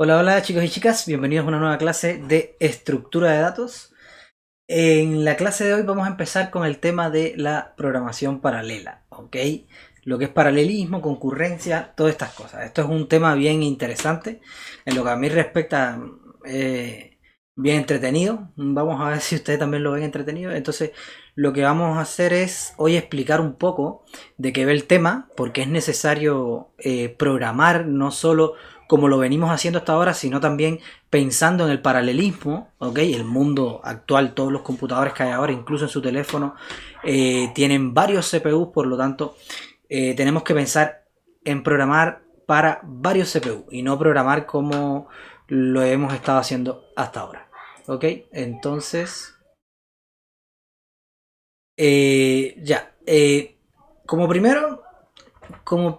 Hola, hola chicos y chicas, bienvenidos a una nueva clase de estructura de datos. En la clase de hoy vamos a empezar con el tema de la programación paralela, ¿ok? Lo que es paralelismo, concurrencia, todas estas cosas. Esto es un tema bien interesante, en lo que a mí respecta, bien entretenido. Vamos a ver si ustedes también lo ven entretenido. Entonces, lo que vamos a hacer es hoy explicar un poco de qué ve el tema, porque es necesario programar no solo como lo venimos haciendo hasta ahora, sino también pensando en el paralelismo, ¿ok? El mundo actual, todos los computadores que hay ahora, incluso en su teléfono, tienen varios CPUs, por lo tanto, tenemos que pensar en programar para varios CPU y no programar como lo hemos estado haciendo hasta ahora, ¿ok? Entonces, ya, como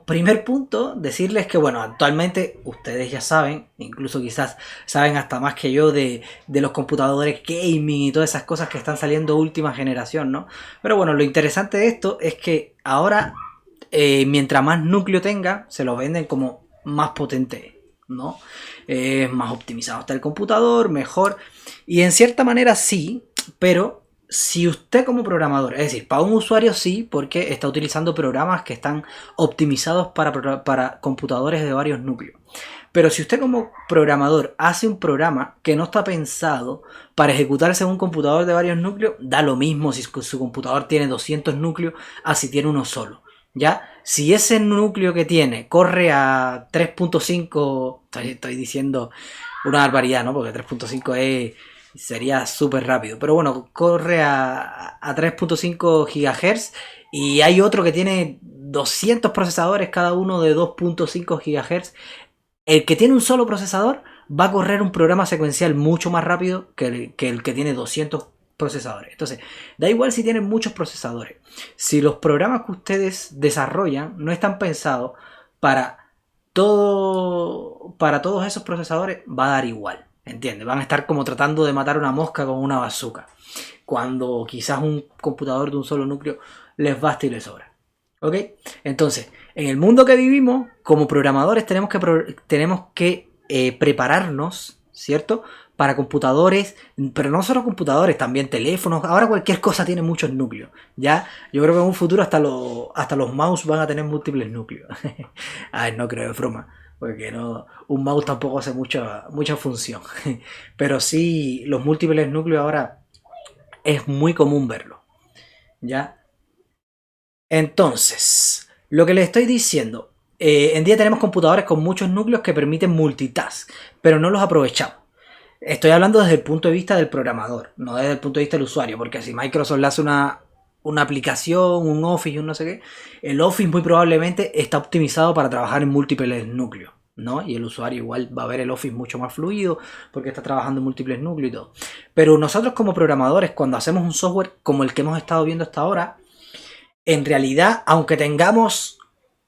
primer punto, decirles que, bueno, actualmente ustedes ya saben, incluso quizás saben hasta más que yo de los computadores gaming y todas esas cosas que están saliendo última generación, ¿no? Pero bueno, lo interesante de esto es que ahora, mientras más núcleo tenga, se lo venden como más potente, ¿no? Más optimizado está el computador, mejor. Y en cierta manera sí, pero si usted como programador, es decir, para un usuario sí, porque está utilizando programas que están optimizados para computadores de varios núcleos. Pero si usted como programador hace un programa que no está pensado para ejecutarse en un computador de varios núcleos, da lo mismo si su computador tiene 200 núcleos a si tiene uno solo. ¿Ya? Si ese núcleo que tiene corre a 3.5, estoy diciendo una barbaridad, ¿no? Porque 3.5 sería súper rápido. Pero bueno, corre a 3.5 GHz y hay otro que tiene 200 procesadores, cada uno de 2.5 GHz. El que tiene un solo procesador va a correr un programa secuencial mucho más rápido que el que tiene 200 procesadores. Entonces, da igual si tienen muchos procesadores. Si los programas que ustedes desarrollan no están pensados para para todos esos procesadores, va a dar igual. ¿Entiendes? Van a estar como tratando de matar una mosca con una bazooka. Cuando quizás un computador de un solo núcleo les basta y les sobra. ¿Ok? Entonces, en el mundo que vivimos, como programadores tenemos que prepararnos, ¿cierto? Para computadores, pero no solo computadores, también teléfonos. Ahora cualquier cosa tiene muchos núcleos. Ya, yo creo que en un futuro hasta los mouse van a tener múltiples núcleos. A ver, no creo, es broma. Porque no, un mouse tampoco hace mucha función. Pero sí, los múltiples núcleos ahora es muy común verlo. ¿Ya? Entonces, lo que les estoy diciendo, en día tenemos computadores con muchos núcleos que permiten multitask, pero no los aprovechamos. Estoy hablando desde el punto de vista del programador, no desde el punto de vista del usuario, porque si Microsoft le hace una aplicación, un Office y un no sé qué, el Office muy probablemente está optimizado para trabajar en múltiples núcleos, ¿no? Y el usuario igual va a ver el Office mucho más fluido porque está trabajando en múltiples núcleos y todo. Pero nosotros como programadores, cuando hacemos un software como el que hemos estado viendo hasta ahora, en realidad, aunque tengamos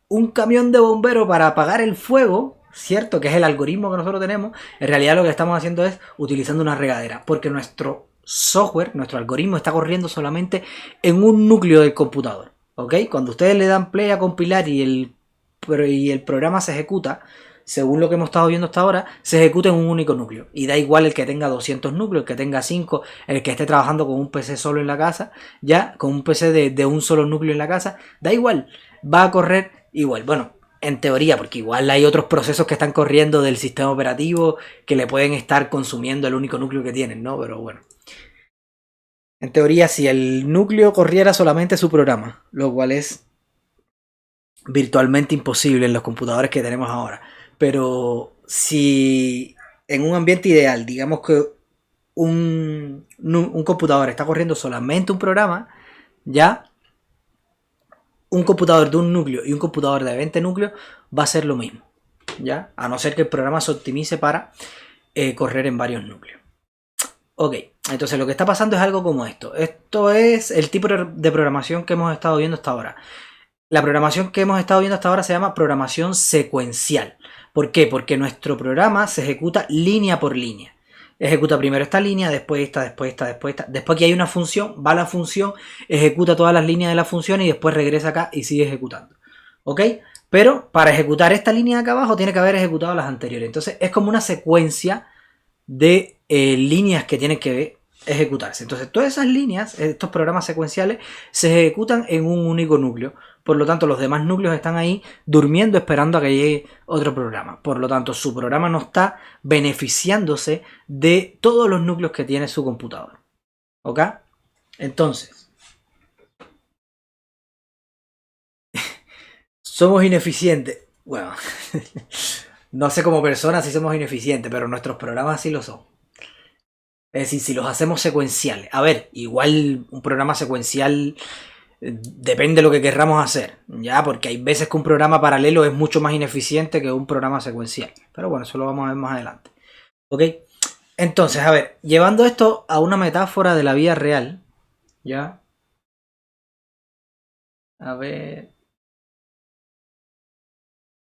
un camión de bomberos para apagar el fuego, ¿cierto? Que es el algoritmo que nosotros tenemos, en realidad lo que estamos haciendo es utilizando una regadera, porque nuestro software, nuestro algoritmo está corriendo solamente en un núcleo del computador, ¿ok? Cuando ustedes le dan play a compilar y el programa se ejecuta, según lo que hemos estado viendo hasta ahora, se ejecuta en un único núcleo. Y da igual el que tenga 200 núcleos, el que tenga 5, el que esté trabajando con un PC solo en la casa, ya, con un PC de un solo núcleo en la casa, da igual, va a correr igual. Bueno, en teoría, porque igual hay otros procesos que están corriendo del sistema operativo que le pueden estar consumiendo el único núcleo que tienen, ¿no? Pero bueno. En teoría, si el núcleo corriera solamente su programa, lo cual es virtualmente imposible en los computadores que tenemos ahora. Pero si en un ambiente ideal, digamos que un computador está corriendo solamente un programa, ya un computador de un núcleo y un computador de 20 núcleos va a ser lo mismo, ¿ya? A no ser que el programa se optimice para correr en varios núcleos. Ok, entonces lo que está pasando es algo como esto. Esto es el tipo de programación que hemos estado viendo hasta ahora. La programación que hemos estado viendo hasta ahora se llama programación secuencial. ¿Por qué? Porque nuestro programa se ejecuta línea por línea. Ejecuta primero esta línea, después esta, después esta, después esta. Después que hay una función, va a la función, ejecuta todas las líneas de la función y después regresa acá y sigue ejecutando. ¿Ok? Pero para ejecutar esta línea de acá abajo tiene que haber ejecutado las anteriores. Entonces es como una secuencia de líneas que tienen que ejecutarse. Entonces todas esas líneas, estos programas secuenciales, se ejecutan en un único núcleo. Por lo tanto, los demás núcleos están ahí durmiendo esperando a que llegue otro programa. Por lo tanto, su programa no está beneficiándose de todos los núcleos que tiene su computador. ¿Ok? Entonces, somos ineficientes. Bueno, no sé como personas si somos ineficientes, pero nuestros programas sí lo son. Es decir, si los hacemos secuenciales. A ver, igual un programa secuencial depende de lo que querramos hacer, ya, porque hay veces que un programa paralelo es mucho más ineficiente que un programa secuencial. Pero bueno, eso lo vamos a ver más adelante. ¿Ok? Entonces, a ver, llevando esto a una metáfora de la vida real, ya. A ver.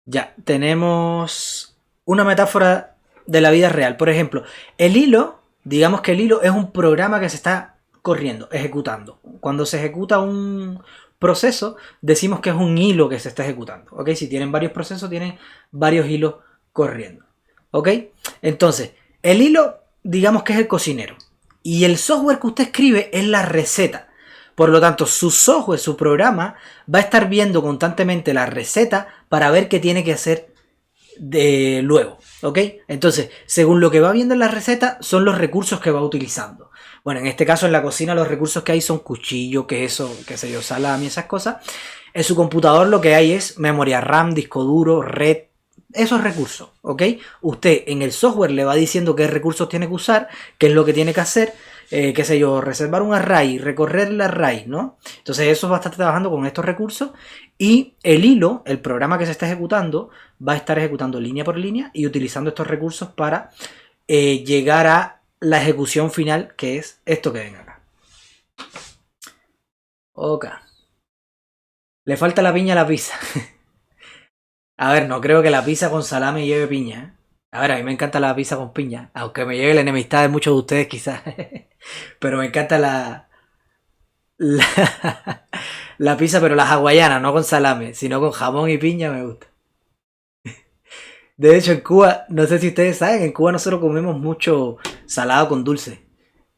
Ya, tenemos una metáfora de la vida real. Por ejemplo, el hilo, digamos que el hilo es un programa que se está corriendo, ejecutando. Cuando se ejecuta un proceso, decimos que es un hilo que se está ejecutando. ¿Ok? Si tienen varios procesos, tienen varios hilos corriendo. ¿Ok? Entonces, el hilo, digamos que es el cocinero. Y el software que usted escribe es la receta. Por lo tanto, su software, su programa, va a estar viendo constantemente la receta para ver qué tiene que hacer de luego. ¿Ok? Entonces, según lo que va viendo en la receta, son los recursos que va utilizando. Bueno, en este caso en la cocina los recursos que hay son cuchillo, queso, qué sé yo, salami, esas cosas. En su computador lo que hay es memoria RAM, disco duro, red, esos recursos, ¿ok? Usted en el software le va diciendo qué recursos tiene que usar, qué es lo que tiene que hacer, qué sé yo, reservar un array, recorrer el array, ¿no? Entonces eso va a estar trabajando con estos recursos y el hilo, el programa que se está ejecutando, va a estar ejecutando línea por línea y utilizando estos recursos para llegar a la ejecución final, que es esto que ven acá. Ok. Le falta la piña a la pizza. A ver, no creo que la pizza con salame lleve piña, ¿eh? A ver, a mí me encanta la pizza con piña, aunque me lleve la enemistad de muchos de ustedes quizás. Pero me encanta la, la pizza, pero la hawaiana, no con salame, sino con jamón y piña me gusta. De hecho, en Cuba, no sé si ustedes saben, en Cuba nosotros comemos mucho salado con dulce.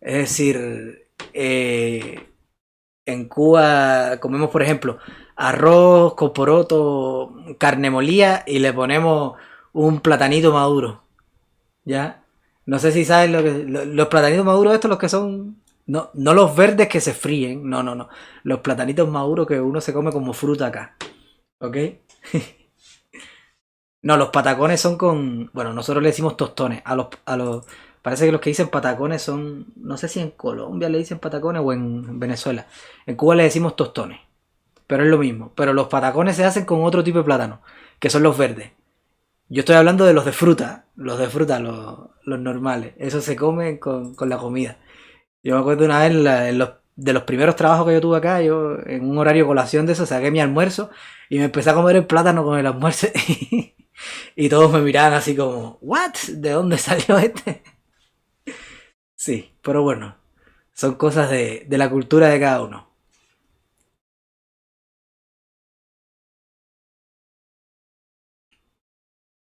Es decir, en Cuba comemos, por ejemplo, arroz con poroto, carne molida y le ponemos un platanito maduro. ¿Ya? No sé si sabes los platanitos maduros estos, los que son... No, no los verdes que se fríen, no, no, no. Los platanitos maduros que uno se come como fruta acá. ¿Ok? No, los patacones son con... Bueno, nosotros le decimos tostones. Parece que los que dicen patacones son... No sé si en Colombia le dicen patacones o en Venezuela. En Cuba le decimos tostones. Pero es lo mismo. Pero los patacones se hacen con otro tipo de plátano. Que son los verdes. Yo estoy hablando de los de fruta. Los de fruta, los normales. Eso se come con la comida. Yo me acuerdo una vez de los primeros trabajos que yo tuve acá, yo en un horario de colación de eso saqué mi almuerzo y me empecé a comer el plátano con el almuerzo y todos me miraban así como, ¿what? ¿De dónde salió este? Sí, pero bueno, son cosas de la cultura de cada uno.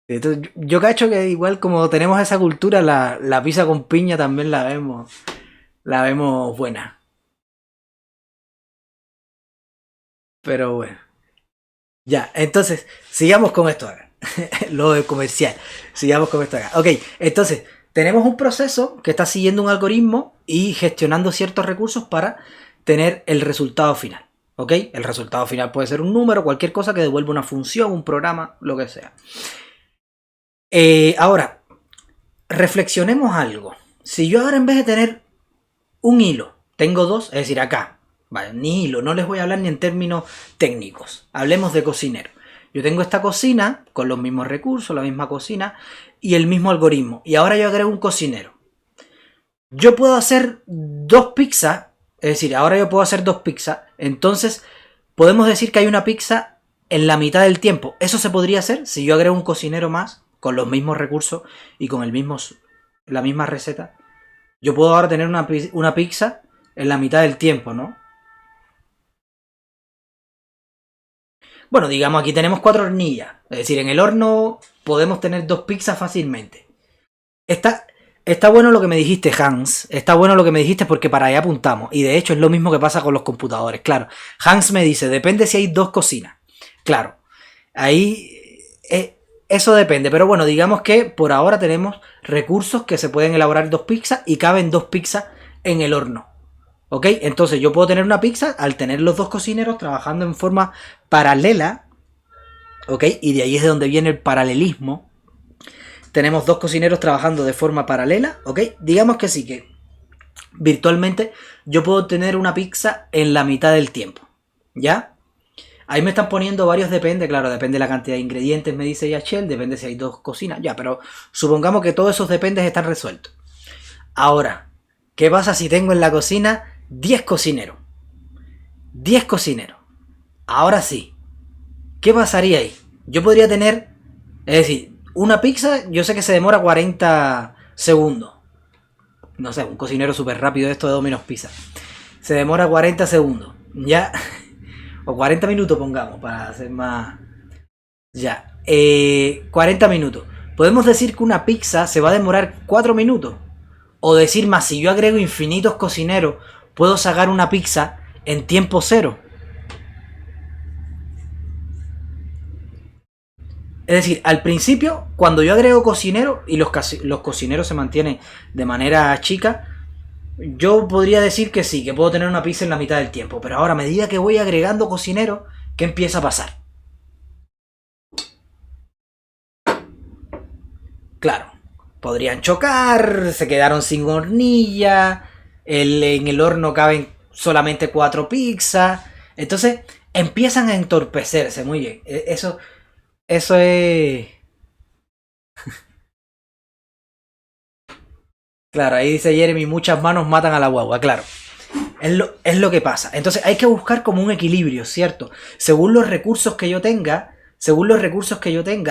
Entonces, yo cacho que igual como tenemos esa cultura, la pizza con piña también la vemos buena. Pero bueno, ya, entonces, sigamos con esto acá. Lo de comercial. Sigamos con esto acá. Ok, entonces, tenemos un proceso que está siguiendo un algoritmo y gestionando ciertos recursos para tener el resultado final. ¿Ok? El resultado final puede ser un número, cualquier cosa que devuelva una función, un programa, lo que sea. Ahora, reflexionemos algo. Si yo ahora en vez de tener un hilo, tengo dos, es decir, acá, vale, ni hilo, no les voy a hablar ni en términos técnicos, hablemos de cocinero. Yo tengo esta cocina con los mismos recursos, la misma cocina y el mismo algoritmo. Y ahora yo agrego un cocinero. Yo puedo hacer dos pizzas, es decir, ahora yo puedo hacer dos pizzas. Entonces, podemos decir que hay una pizza en la mitad del tiempo. Eso se podría hacer si yo agrego un cocinero más con los mismos recursos y con la misma receta. Yo puedo ahora tener una pizza en la mitad del tiempo, ¿no? Bueno, digamos aquí tenemos 4 hornillas. Es decir, en el horno podemos tener 2 pizzas fácilmente. Está bueno lo que me dijiste, Hans. Está bueno lo que me dijiste porque para allá apuntamos. Y de hecho es lo mismo que pasa con los computadores. Claro, Hans me dice, depende si hay 2 cocinas. Claro, ahí eso depende. Pero bueno, digamos que por ahora tenemos recursos que se pueden elaborar 2 pizzas y caben 2 pizzas en el horno. ¿Ok? Entonces yo puedo tener una pizza al tener los 2 cocineros trabajando en forma paralela. ¿Ok? Y de ahí es de donde viene el paralelismo. Tenemos 2 cocineros trabajando de forma paralela, ¿ok? Digamos que sí, que virtualmente yo puedo tener una pizza en la mitad del tiempo, ¿ya? Ahí me están poniendo varios depende, claro, depende de la cantidad de ingredientes, me dice Yachel, depende si hay 2 cocinas, ya, pero supongamos que todos esos dependes están resueltos. Ahora, ¿qué pasa si tengo en la cocina 10 cocineros? 10 cocineros. Ahora sí, ¿qué pasaría ahí? Yo podría tener, es decir, una pizza, yo sé que se demora 40 segundos. No sé, un cocinero súper rápido esto de Domino's Pizza. Se demora 40 segundos. Ya. O 40 minutos pongamos, para hacer más... Ya. 40 minutos. Podemos decir que una pizza se va a demorar 4 minutos. O decir más, si yo agrego infinitos cocineros, puedo sacar una pizza en tiempo cero. Es decir, al principio, cuando yo agrego cocinero y los cocineros se mantienen de manera chica, yo podría decir que sí, que puedo tener una pizza en la mitad del tiempo. Pero ahora, a medida que voy agregando cocinero, ¿qué empieza a pasar? Claro, podrían chocar, se quedaron sin hornilla, en el horno caben solamente 4 pizzas. Entonces, empiezan a entorpecerse, muy bien. Eso es... Claro, ahí dice Jeremy, muchas manos matan a la guagua, claro. Es lo que pasa. Entonces hay que buscar como un equilibrio, ¿cierto? Según los recursos que yo tenga,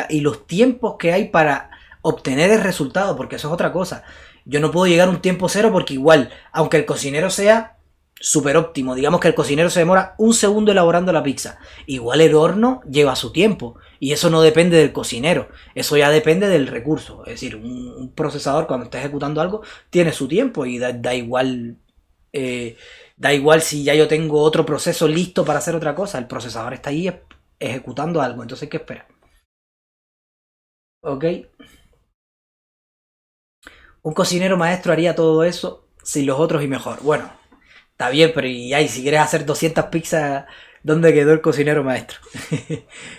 y los tiempos que hay para obtener el resultado, porque eso es otra cosa. Yo no puedo llegar a un tiempo cero porque igual, aunque el cocinero sea súper óptimo, digamos que el cocinero se demora 1 segundo elaborando la pizza, igual el horno lleva su tiempo y eso no depende del cocinero, eso ya depende del recurso. Es decir, un procesador cuando está ejecutando algo tiene su tiempo y da igual. Da igual si ya yo tengo otro proceso listo para hacer otra cosa, el procesador está ahí ejecutando algo, entonces hay que esperar. ¿Ok? Un cocinero maestro haría todo eso sin los otros y mejor. Bueno, está bien, pero y ahí, si quieres hacer 200 pizzas, ¿dónde quedó el cocinero maestro?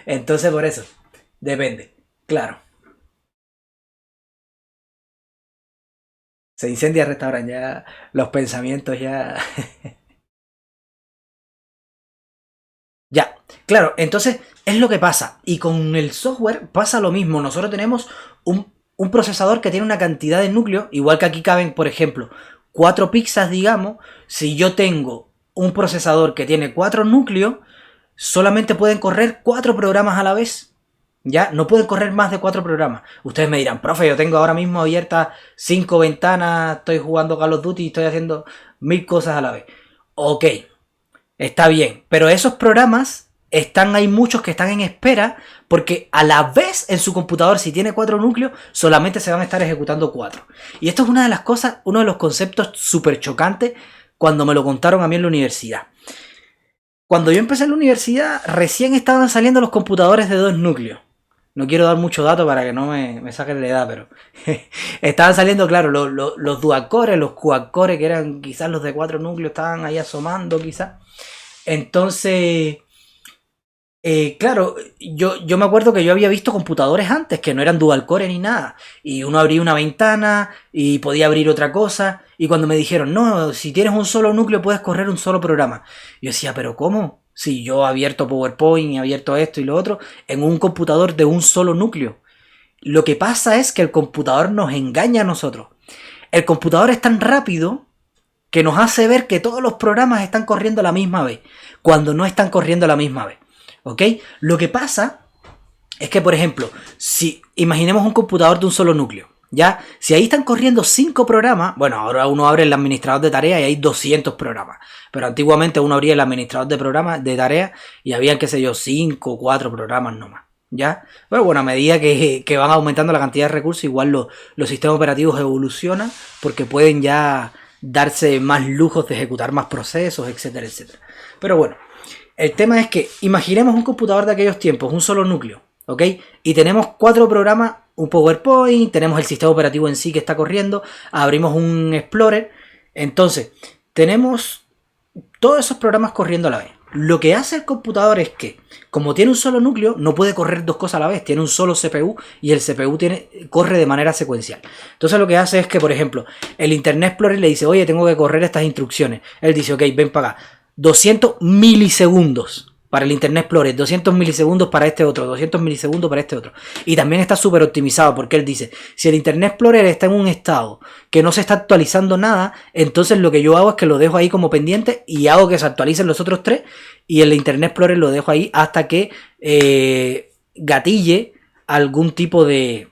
Entonces por eso, depende. Claro, se incendia el restaurante, ya los pensamientos ya... Ya, claro, entonces es lo que pasa. Y con el software pasa lo mismo. Nosotros tenemos un procesador que tiene una cantidad de núcleos, igual que aquí caben, por ejemplo, 4 pizzas, digamos. Si yo tengo un procesador que tiene 4 núcleos, solamente pueden correr 4 programas a la vez. Ya, no pueden correr más de 4 programas. Ustedes me dirán, profe, yo tengo ahora mismo abiertas 5 ventanas, estoy jugando Call of Duty y estoy haciendo 1000 cosas a la vez. Ok, está bien, pero esos programas hay muchos que están en espera porque a la vez en su computador, si tiene 4 núcleos, solamente se van a estar ejecutando 4. Y esto es una de las cosas, uno de los conceptos súper chocantes cuando me lo contaron a mí en la universidad. Cuando yo empecé en la universidad, recién estaban saliendo los computadores de 2 núcleos. No quiero dar mucho dato para que no me saquen la edad, pero estaban saliendo, claro, los dual core, los quad core, que eran quizás los de 4 núcleos, estaban ahí asomando quizás. Entonces, claro, yo me acuerdo que yo había visto computadores antes que no eran dual core ni nada. Y uno abría una ventana y podía abrir otra cosa. Y cuando me dijeron, no, si tienes un solo núcleo puedes correr un solo programa. Yo decía, ¿pero cómo? Si yo he abierto PowerPoint y he abierto esto y lo otro en un computador de un solo núcleo. Lo que pasa es que el computador nos engaña a nosotros. El computador es tan rápido que nos hace ver que todos los programas están corriendo a la misma vez, cuando no están corriendo a la misma vez. ¿Ok? Lo que pasa es que, por ejemplo, si imaginemos un computador de un solo núcleo, Ya, si ahí están corriendo 5 programas, bueno, ahora uno abre el administrador de tareas y hay 200 programas. Pero antiguamente uno abría el administrador de programas de tareas y habían, qué sé yo, 5 o 4 programas nomás. ¿Ya? Pero bueno, a medida que van aumentando la cantidad de recursos, igual los sistemas operativos evolucionan porque pueden ya darse más lujos de ejecutar más procesos, etcétera, etcétera. Pero bueno, el tema es que imaginemos un computador de aquellos tiempos, un solo núcleo, ¿ok? Y tenemos 4 programas, un PowerPoint, tenemos el sistema operativo en sí que está corriendo, abrimos un Explorer, entonces tenemos todos esos programas corriendo a la vez. Lo que hace el computador es que, como tiene un solo núcleo, no puede correr 2 cosas a la vez, tiene un solo CPU y el CPU corre de manera secuencial. Entonces lo que hace es que, por ejemplo, el Internet Explorer le dice, oye, tengo que correr estas instrucciones. Él dice, ok, ven para acá, 200 milisegundos para el Internet Explorer, 200 milisegundos para este otro, 200 milisegundos para este otro. Y también está súper optimizado porque él dice, si el Internet Explorer está en un estado que no se está actualizando nada, entonces lo que yo hago es que lo dejo ahí como pendiente y hago que se actualicen los otros 3 y el Internet Explorer lo dejo ahí hasta que gatille algún tipo de,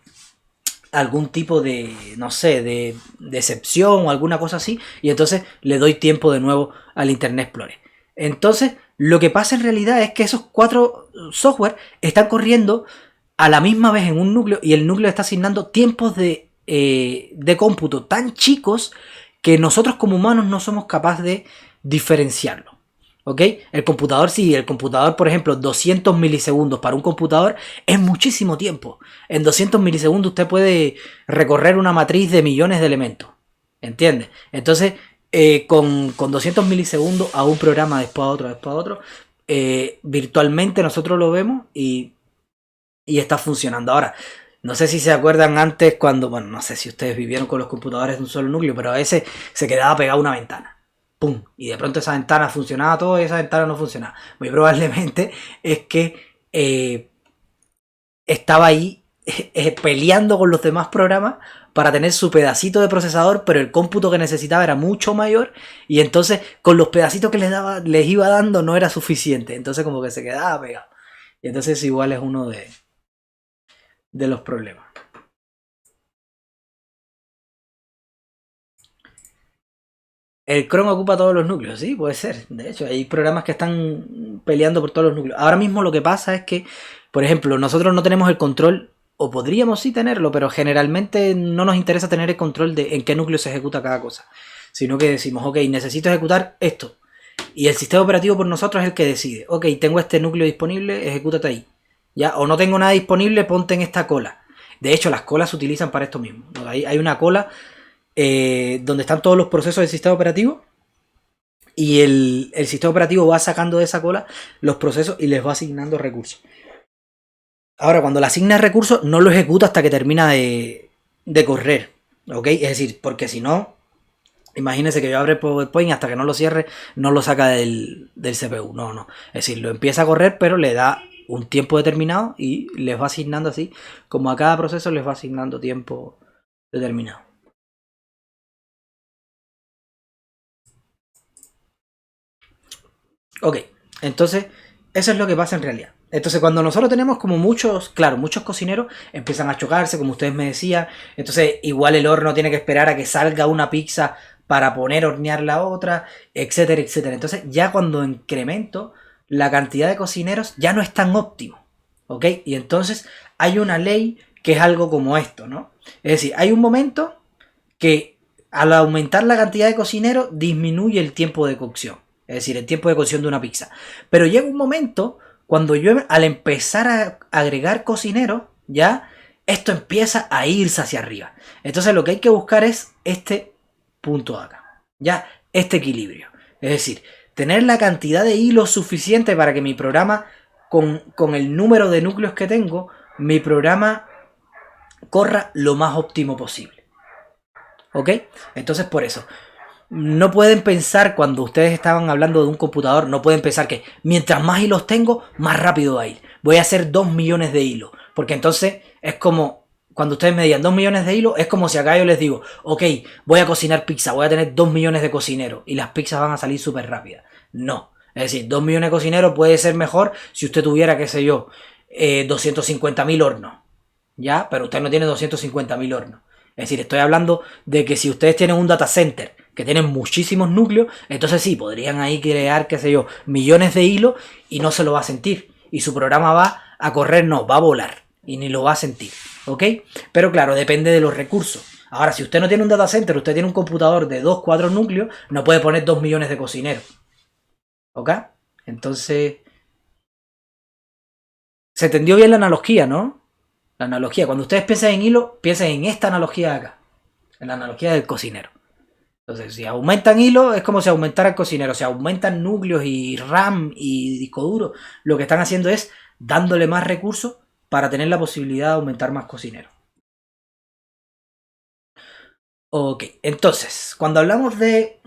no sé, de excepción o alguna cosa así, y entonces le doy tiempo de nuevo al Internet Explorer. Entonces, lo que pasa en realidad es que esos 4 software están corriendo a la misma vez en un núcleo y el núcleo está asignando tiempos de cómputo tan chicos que nosotros como humanos no somos capaces de diferenciarlo. ¿Ok? El computador sí, el computador, por ejemplo, 200 milisegundos para un computador es muchísimo tiempo. En 200 milisegundos usted puede recorrer una matriz de millones de elementos. ¿Entiendes? Entonces, con 200 milisegundos a un programa, después a otro, virtualmente nosotros lo vemos y está funcionando. Ahora, no sé si se acuerdan antes cuando, bueno, no sé si ustedes vivieron con los computadores de un solo núcleo, pero a veces se quedaba pegada una ventana. ¡Pum! Y de pronto esa ventana funcionaba todo y esa ventana no funcionaba. Muy probablemente es que estaba ahí peleando con los demás programas para tener su pedacito de procesador, pero el cómputo que necesitaba era mucho mayor y entonces con los pedacitos que les iba dando no era suficiente. Entonces como que se quedaba pegado. Y entonces igual es uno de los problemas. El Chrome ocupa todos los núcleos, sí, puede ser. De hecho, hay programas que están peleando por todos los núcleos. Ahora mismo lo que pasa es que, por ejemplo, nosotros no tenemos el control, o podríamos sí tenerlo, pero generalmente no nos interesa tener el control de en qué núcleo se ejecuta cada cosa. Sino que decimos, ok, necesito ejecutar esto. Y el sistema operativo por nosotros es el que decide. Ok, tengo este núcleo disponible, ejecútate ahí. ¿Ya? O no tengo nada disponible, ponte en esta cola. De hecho, las colas se utilizan para esto mismo. Hay una cola donde están todos los procesos del sistema operativo y el sistema operativo va sacando de esa cola los procesos y les va asignando recursos. Ahora, cuando le asigna recursos, no lo ejecuta hasta que termina de correr, ¿ok? Es decir, porque si no, imagínense que yo abro el PowerPoint hasta que no lo cierre, no lo saca del CPU, no. Es decir, lo empieza a correr, pero le da un tiempo determinado y les va asignando así, como a cada proceso les va asignando tiempo determinado. Ok, entonces eso es lo que pasa en realidad. Entonces cuando nosotros tenemos como muchos cocineros empiezan a chocarse, como ustedes me decían. Entonces igual el horno tiene que esperar a que salga una pizza para poner a hornear la otra, etcétera, etcétera. Entonces ya cuando incremento la cantidad de cocineros ya no es tan óptimo, ¿ok? Y entonces hay una ley que es algo como esto, ¿no? Es decir, hay un momento que al aumentar la cantidad de cocineros disminuye el tiempo de cocción. Es decir, el tiempo de cocción de una pizza. Pero llega un momento cuando yo al empezar a agregar cocineros, ya, esto empieza a irse hacia arriba. Entonces lo que hay que buscar es este punto de acá. Ya, este equilibrio. Es decir, tener la cantidad de hilos suficiente para que mi programa, con el número de núcleos que tengo, mi programa corra lo más óptimo posible. ¿Ok? Entonces por eso. No pueden pensar, cuando ustedes estaban hablando de un computador, no pueden pensar que mientras más hilos tengo, más rápido va a ir. Voy a hacer 2 millones de hilos. Porque entonces es como, cuando ustedes me digan 2 millones de hilos, es como si acá yo les digo, ok, voy a cocinar pizza, voy a tener 2 millones de cocineros y las pizzas van a salir súper rápidas. No. Es decir, 2 millones de cocineros puede ser mejor si usted tuviera, qué sé yo, 250.000 hornos. ¿Ya? Pero usted no tiene 250.000 hornos. Es decir, estoy hablando de que si ustedes tienen un data center que tienen muchísimos núcleos, entonces sí, podrían ahí crear, qué sé yo, millones de hilos y no se lo va a sentir. Y su programa va a correr, no, va a volar y ni lo va a sentir, ¿ok? Pero claro, depende de los recursos. Ahora, si usted no tiene un data center, usted tiene un computador de 2, 4 núcleos, no puede poner 2 millones de cocineros, ¿ok? Entonces, se entendió bien la analogía, ¿no? La analogía, cuando ustedes piensan en hilo, piensen en esta analogía de acá, en la analogía del cocinero. Entonces, si aumentan hilos, es como si aumentara el cocinero. Si aumentan núcleos y RAM y disco duro, lo que están haciendo es dándole más recursos para tener la posibilidad de aumentar más cocineros. Ok, entonces, cuando hablamos de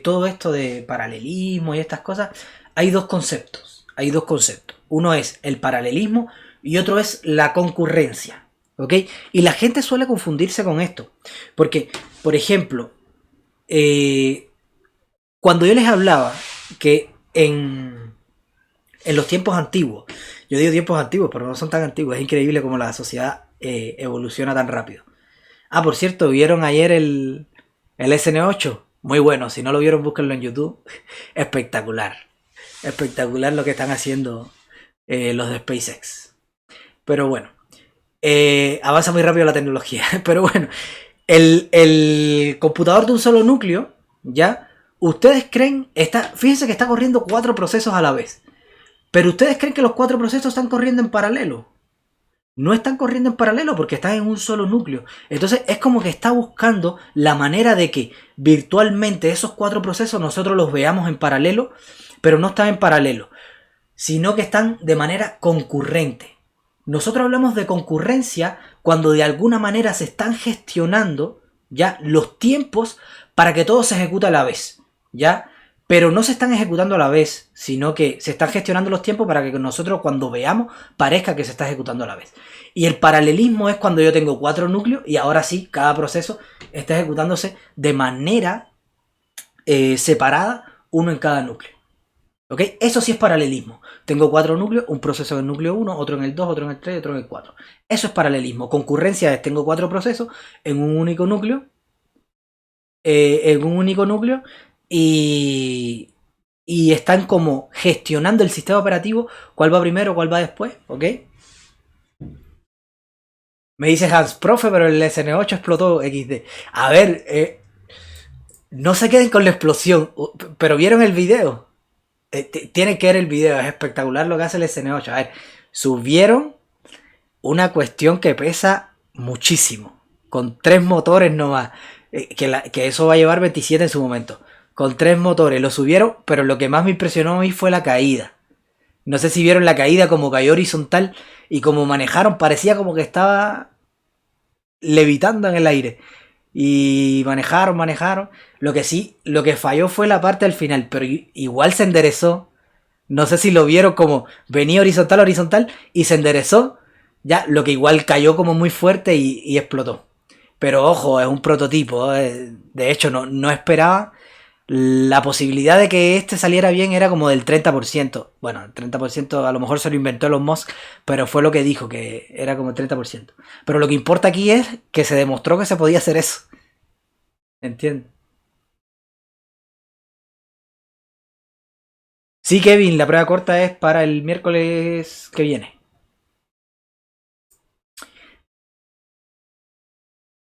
todo esto de paralelismo y estas cosas, hay dos conceptos. Hay dos conceptos. Uno es el paralelismo y otro es la concurrencia. ¿Ok? Y la gente suele confundirse con esto. Porque, por ejemplo, cuando yo les hablaba que en los tiempos antiguos, yo digo tiempos antiguos, pero no son tan antiguos, es increíble cómo la sociedad evoluciona tan rápido. Ah, por cierto, ¿vieron ayer el SN8? Muy bueno, si no lo vieron, búsquenlo en YouTube. Espectacular. Espectacular lo que están haciendo los de SpaceX. Pero bueno, avanza muy rápido la tecnología. Pero bueno, el computador de un solo núcleo, ¿ya? Ustedes creen, fíjense que está corriendo 4 procesos a la vez. Pero ustedes creen que los 4 procesos están corriendo en paralelo. No están corriendo en paralelo porque están en un solo núcleo. Entonces es como que está buscando la manera de que virtualmente esos 4 procesos nosotros los veamos en paralelo, pero no están en paralelo, sino que están de manera concurrente. Nosotros hablamos de concurrencia cuando de alguna manera se están gestionando ya los tiempos para que todo se ejecute a la vez, ¿ya? Pero no se están ejecutando a la vez, sino que se están gestionando los tiempos para que nosotros cuando veamos parezca que se está ejecutando a la vez. Y el paralelismo es cuando yo tengo 4 núcleos y ahora sí, cada proceso está ejecutándose de manera separada, uno en cada núcleo. ¿Ok? Eso sí es paralelismo. Tengo 4 núcleos, un proceso en el núcleo 1, otro en el 2, otro en el 3 y otro en el 4. Eso es paralelismo. Concurrencia es tengo 4 procesos en un único núcleo. Y están como gestionando el sistema operativo, cuál va primero, cuál va después, ¿ok? Me dice Hans, profe, pero el SN8 explotó XD. A ver, no se queden con la explosión, pero ¿vieron el video? Tienen que ver el video, es espectacular lo que hace el SN8. A ver, subieron una cuestión que pesa muchísimo, con 3 motores nomás, que eso va a llevar 27 en su momento. Con 3 motores, lo subieron, pero lo que más me impresionó a mí fue la caída. No sé si vieron la caída, como cayó horizontal y como manejaron, parecía como que estaba levitando en el aire. Y manejaron. Lo que falló fue la parte del final, pero igual se enderezó. No sé si lo vieron como venía horizontal y se enderezó. Ya, lo que igual cayó como muy fuerte y explotó. Pero ojo, es un prototipo. De hecho, no esperaba. La posibilidad de que este saliera bien era como del 30%. Bueno, el 30% a lo mejor se lo inventó Elon Musk, pero fue lo que dijo, que era como el 30%. Pero lo que importa aquí es que se demostró que se podía hacer eso. ¿Entiendes? Sí, Kevin, la prueba corta es para el miércoles que viene.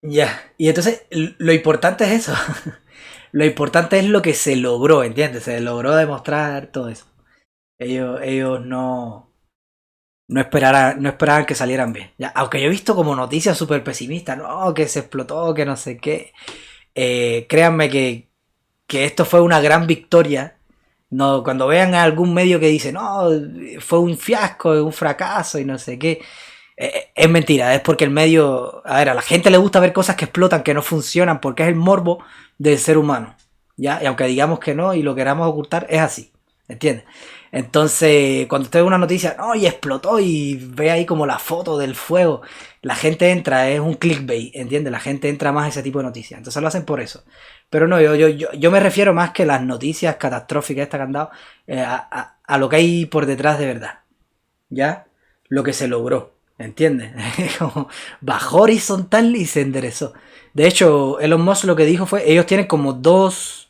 Ya, y entonces lo importante es eso. Lo importante es lo que se logró, ¿entiendes? Se logró demostrar todo eso. Ellos no esperaban que salieran bien. Ya, aunque yo he visto como noticias súper pesimistas, no, que se explotó, que no sé qué. Créanme que esto fue una gran victoria. No, cuando vean a algún medio que dice, no, fue un fiasco, un fracaso y no sé qué. Es mentira, es porque el medio... A ver, a la gente le gusta ver cosas que explotan, que no funcionan, porque es el morbo del ser humano. ¿Ya? Y aunque digamos que no y lo queramos ocultar, es así. ¿Entiendes? Entonces, cuando usted ve una noticia, no, y explotó y ve ahí como la foto del fuego, la gente entra, es un clickbait, ¿entiendes? La gente entra más a ese tipo de noticias. Entonces lo hacen por eso. Pero no, yo me refiero más que las noticias catastróficas estas que han dado a lo que hay por detrás de verdad. ¿Ya? Lo que se logró. ¿Entiendes? Como bajó horizontal y se enderezó. De hecho, Elon Musk lo que dijo fue, ellos tienen como dos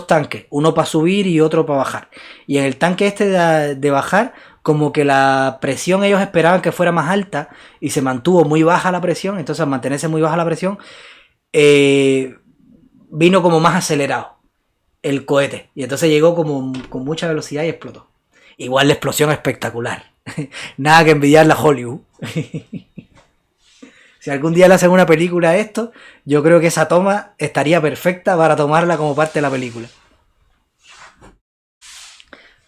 tanques, uno para subir y otro para bajar. Y en el tanque este de bajar, como que la presión ellos esperaban que fuera más alta y se mantuvo muy baja la presión, entonces al mantenerse muy baja la presión, eh, vino como más acelerado el cohete. Y entonces llegó como con mucha velocidad y explotó. Igual la explosión espectacular. Nada que envidiarle a Hollywood. Si algún día le hacen una película a esto, yo creo que esa toma estaría perfecta para tomarla como parte de la película.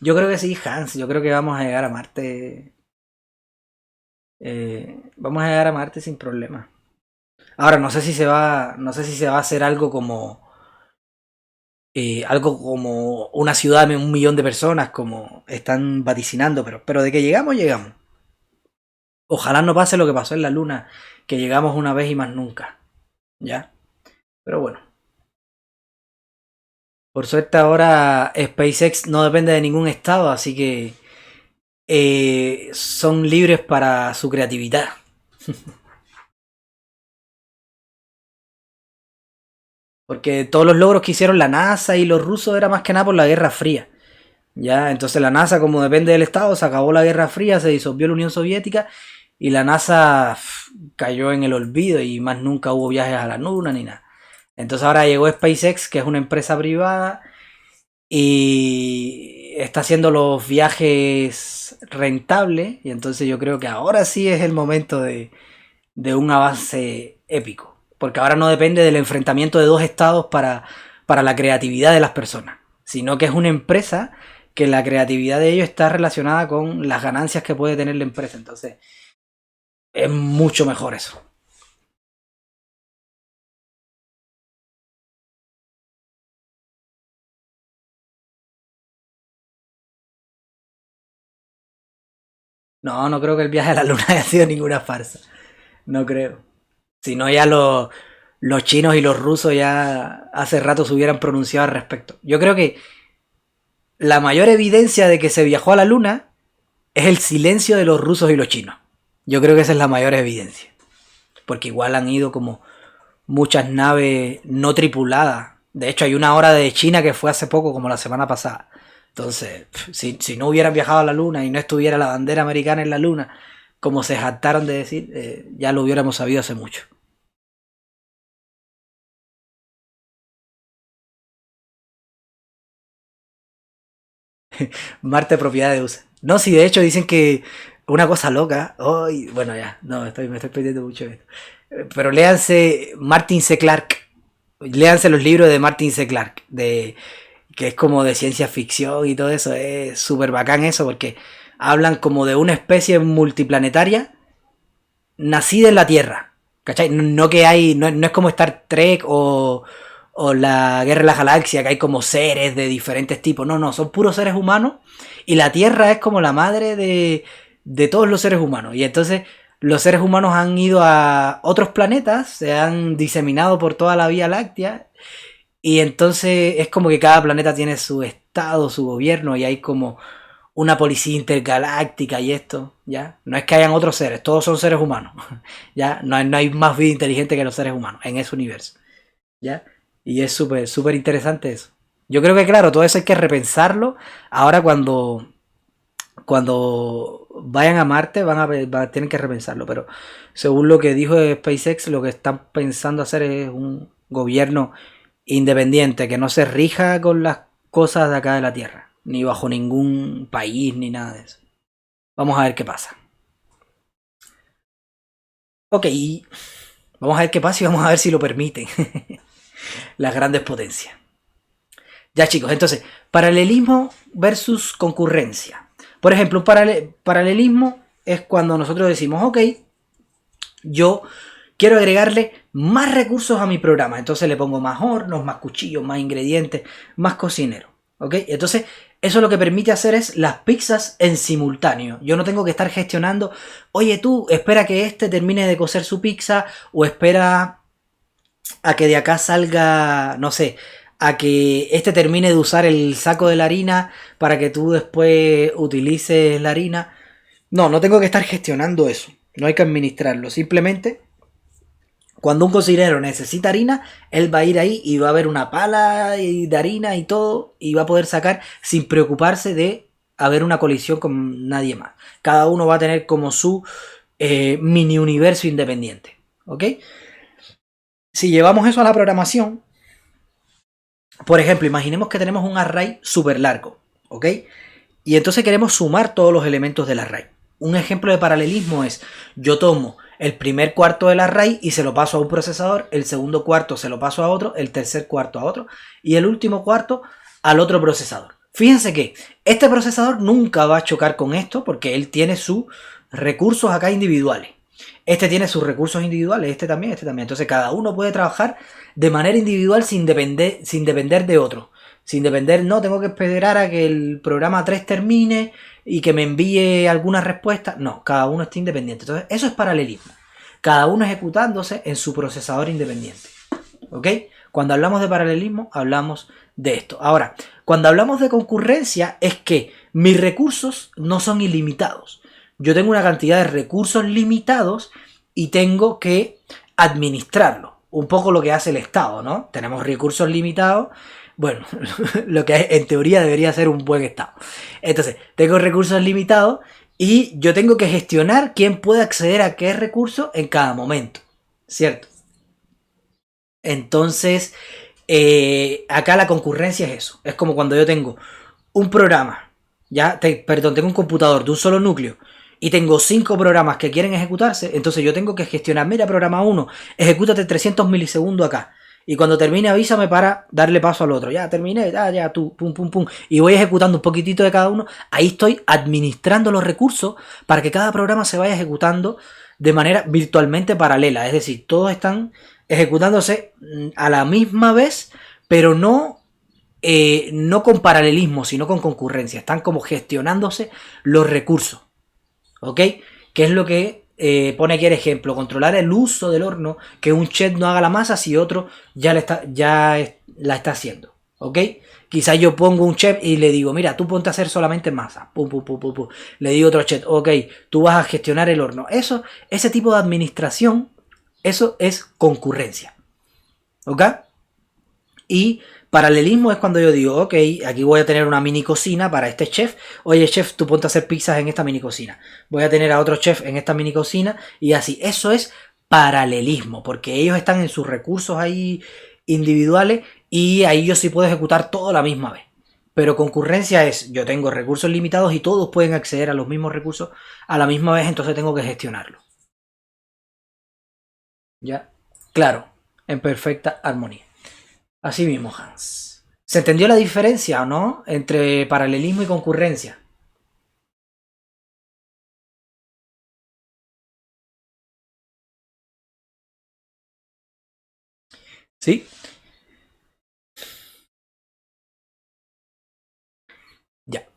Yo creo que sí, Hans. Yo creo que vamos a llegar a Marte. Vamos a llegar a Marte sin problema. Ahora, no sé si se va a hacer algo como una ciudad de 1 millón de personas, como están vaticinando, pero de que llegamos, llegamos. Ojalá no pase lo que pasó en la Luna, que llegamos una vez y más nunca. ¿Ya? Pero bueno. Por suerte ahora SpaceX no depende de ningún estado, así que son libres para su creatividad. Porque todos los logros que hicieron la NASA y los rusos era más que nada por la Guerra Fría. Ya, entonces la NASA, como depende del Estado, se acabó la Guerra Fría, se disolvió la Unión Soviética y la NASA cayó en el olvido y más nunca hubo viajes a la Luna ni nada. Entonces ahora llegó SpaceX, que es una empresa privada, y está haciendo los viajes rentables. Y entonces yo creo que ahora sí es el momento de un avance épico. Porque ahora no depende del enfrentamiento de dos estados para la creatividad de las personas, sino que es una empresa que la creatividad de ellos está relacionada con las ganancias que puede tener la empresa. Entonces es mucho mejor eso. No, no creo que el viaje a la luna haya sido ninguna farsa. No creo. Si no, ya los chinos y los rusos ya hace rato se hubieran pronunciado al respecto. Yo creo que la mayor evidencia de que se viajó a la luna es el silencio de los rusos y los chinos. Yo creo que esa es la mayor evidencia. Porque igual han ido como muchas naves no tripuladas. De hecho, hay una hora de China que fue hace poco, como la semana pasada. Entonces, si no hubieran viajado a la luna y no estuviera la bandera americana en la luna, como se jactaron de decir, ya lo hubiéramos sabido hace mucho. Marte propiedad de USA. No, si de hecho dicen que una cosa loca. Ay, bueno, ya, no, me estoy perdiendo mucho de esto. Pero léanse Martin C. Clarke. Léanse los libros de Martin C. Clarke. Que es como de ciencia ficción y todo eso. Es súper bacán eso porque hablan como de una especie multiplanetaria nacida en la Tierra. ¿Cachai? No que hay. No es como Star Trek o la Guerra de la Galaxia, que hay como seres de diferentes tipos. No, no, son puros seres humanos. Y la Tierra es como la madre de todos los seres humanos. Y entonces los seres humanos han ido a otros planetas, se han diseminado por toda la Vía Láctea. Y entonces es como que cada planeta tiene su estado, su gobierno, y hay como una policía intergaláctica y esto, ¿ya? No es que hayan otros seres, todos son seres humanos, ¿ya? No hay más vida inteligente que los seres humanos en ese universo, ¿ya? Y es súper, súper interesante eso. Yo creo que, claro, todo eso hay que repensarlo. Ahora cuando vayan a Marte tienen que repensarlo. Pero según lo que dijo SpaceX, lo que están pensando hacer es un gobierno independiente, que no se rija con las cosas de acá de la Tierra. Ni bajo ningún país, ni nada de eso. Vamos a ver qué pasa. Ok, vamos a ver qué pasa y vamos a ver si lo permiten las grandes potencias. Ya chicos, entonces, paralelismo versus concurrencia. Por ejemplo, un paralelismo es cuando nosotros decimos, ok, yo quiero agregarle más recursos a mi programa. Entonces le pongo más hornos, más cuchillos, más ingredientes, más cocinero. ¿Ok? Entonces, eso lo que permite hacer es las pizzas en simultáneo. Yo no tengo que estar gestionando, oye tú, espera que este termine de cocer su pizza o espera a que de acá salga, no sé, a que este termine de usar el saco de la harina para que tú después utilices la harina. No, no tengo que estar gestionando eso. No hay que administrarlo. Simplemente, cuando un cocinero necesita harina, él va a ir ahí y va a ver una pala de harina y todo, y va a poder sacar sin preocuparse de haber una colisión con nadie más. Cada uno va a tener como su mini universo independiente. ¿Ok? Si llevamos eso a la programación, por ejemplo, imaginemos que tenemos un array súper largo. ¿Ok? Y entonces queremos sumar todos los elementos del array. Un ejemplo de paralelismo es, yo tomo el primer cuarto del array y se lo paso a un procesador, el segundo cuarto se lo paso a otro, el tercer cuarto a otro y el último cuarto al otro procesador. Fíjense que este procesador nunca va a chocar con esto porque él tiene sus recursos acá individuales. Este tiene sus recursos individuales, este también, este también. Entonces cada uno puede trabajar de manera individual sin depender de otro. Sin depender, no, tengo que esperar a que el programa 3 termine y que me envíe alguna respuesta. No, cada uno está independiente. Entonces, eso es paralelismo. Cada uno ejecutándose en su procesador independiente. ¿Ok? Cuando hablamos de paralelismo, hablamos de esto. Ahora, cuando hablamos de concurrencia, es que mis recursos no son ilimitados. Yo tengo una cantidad de recursos limitados y tengo que administrarlo. Un poco lo que hace el Estado, ¿no? Tenemos recursos limitados. Bueno, lo que en teoría debería ser un buen estado. Entonces, tengo recursos limitados y yo tengo que gestionar quién puede acceder a qué recurso en cada momento. ¿Cierto? Entonces, acá la concurrencia es eso. Es como cuando yo tengo un programa, tengo un computador de un solo núcleo y tengo 5 programas que quieren ejecutarse, entonces yo tengo que gestionar, mira, programa 1, ejecútate 300 milisegundos acá. Y cuando termine avísame para darle paso al otro. Ya terminé, ya, tú, pum, pum, pum. Y voy ejecutando un poquitito de cada uno. Ahí estoy administrando los recursos para que cada programa se vaya ejecutando de manera virtualmente paralela. Es decir, todos están ejecutándose a la misma vez, pero no con paralelismo, sino con concurrencia. Están como gestionándose los recursos. ¿Ok? ¿Qué es lo que pone aquí el ejemplo? Controlar el uso del horno, que un chef no haga la masa si otro ya la está haciendo. ¿Ok? Quizás yo pongo un chef y le digo, mira, tú ponte a hacer solamente masa. Pum, pum, pum, pum, pum. Le digo a otro chef, ok, tú vas a gestionar el horno. Ese tipo de administración, eso es concurrencia. ¿Ok? Y paralelismo es cuando yo digo, ok, aquí voy a tener una mini cocina para este chef. Oye, chef, tú ponte a hacer pizzas en esta mini cocina. Voy a tener a otro chef en esta mini cocina y así. Eso es paralelismo, porque ellos están en sus recursos ahí individuales y ahí yo sí puedo ejecutar todo a la misma vez. Pero concurrencia es, yo tengo recursos limitados y todos pueden acceder a los mismos recursos a la misma vez, entonces tengo que gestionarlo. ¿Ya? Claro, en perfecta armonía. Así mismo, Hans. ¿Se entendió la diferencia o no entre paralelismo y concurrencia? Sí. Ya.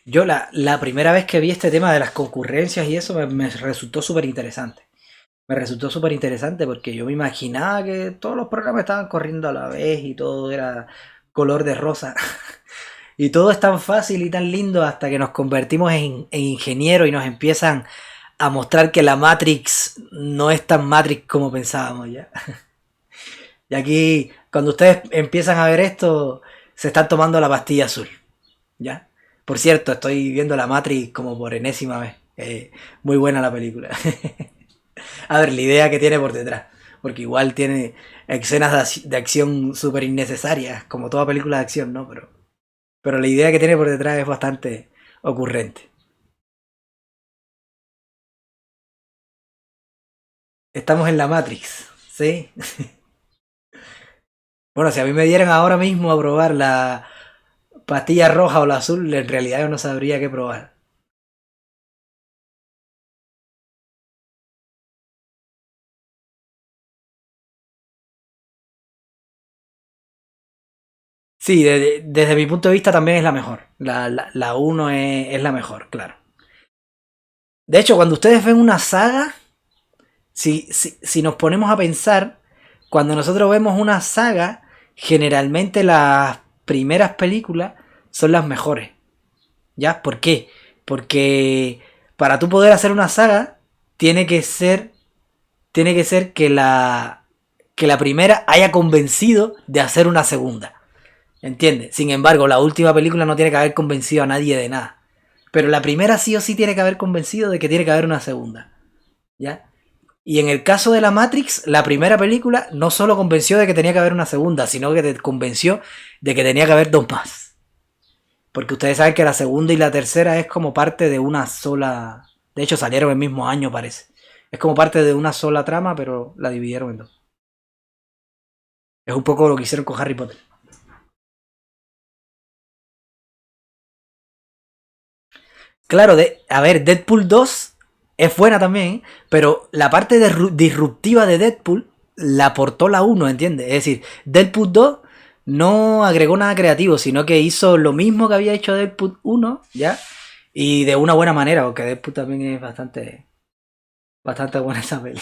Yo la primera vez que vi este tema de las concurrencias y eso me resultó súper interesante. Me resultó súper interesante porque yo me imaginaba que todos los programas estaban corriendo a la vez y todo era color de rosa. Y todo es tan fácil y tan lindo hasta que nos convertimos en ingenieros y nos empiezan a mostrar que la Matrix no es tan Matrix como pensábamos ya. Y aquí, cuando ustedes empiezan a ver esto, se están tomando la pastilla azul. ¿Ya? Por cierto, estoy viendo la Matrix como por enésima vez. Muy buena la película. A ver, la idea que tiene por detrás. Porque igual tiene escenas de acción súper innecesarias, como toda película de acción, ¿no? Pero la idea que tiene por detrás es bastante ocurrente. Estamos en la Matrix, ¿sí? Bueno, si a mí me dieran ahora mismo a probar la pastilla roja o la azul, en realidad yo no sabría qué probar. Sí, desde mi punto de vista también es la mejor. La 1 es la mejor, claro. De hecho, cuando ustedes ven una saga, si nos ponemos a pensar, cuando nosotros vemos una saga, generalmente las primeras películas son las mejores. ¿Ya? ¿Por qué? Porque para tú poder hacer una saga, tiene que ser que la primera haya convencido de hacer una segunda. ¿Entiendes? Sin embargo, la última película no tiene que haber convencido a nadie de nada. Pero la primera sí o sí tiene que haber convencido de que tiene que haber una segunda. ¿Ya? Y en el caso de la Matrix, la primera película no solo convenció de que tenía que haber una segunda, sino que te convenció de que tenía que haber dos más. Porque ustedes saben que la segunda y la tercera es como parte de una sola... De hecho, salieron el mismo año, parece. Es como parte de una sola trama, pero la dividieron en dos. Es un poco lo que hicieron con Harry Potter. Claro, a ver, Deadpool 2 es buena también, pero la parte disruptiva de Deadpool la aportó la uno, ¿entiendes? Es decir, Deadpool 2 no agregó nada creativo, sino que hizo lo mismo que había hecho Deadpool 1, ¿ya? Y de una buena manera, porque Deadpool también es bastante buena esa peli.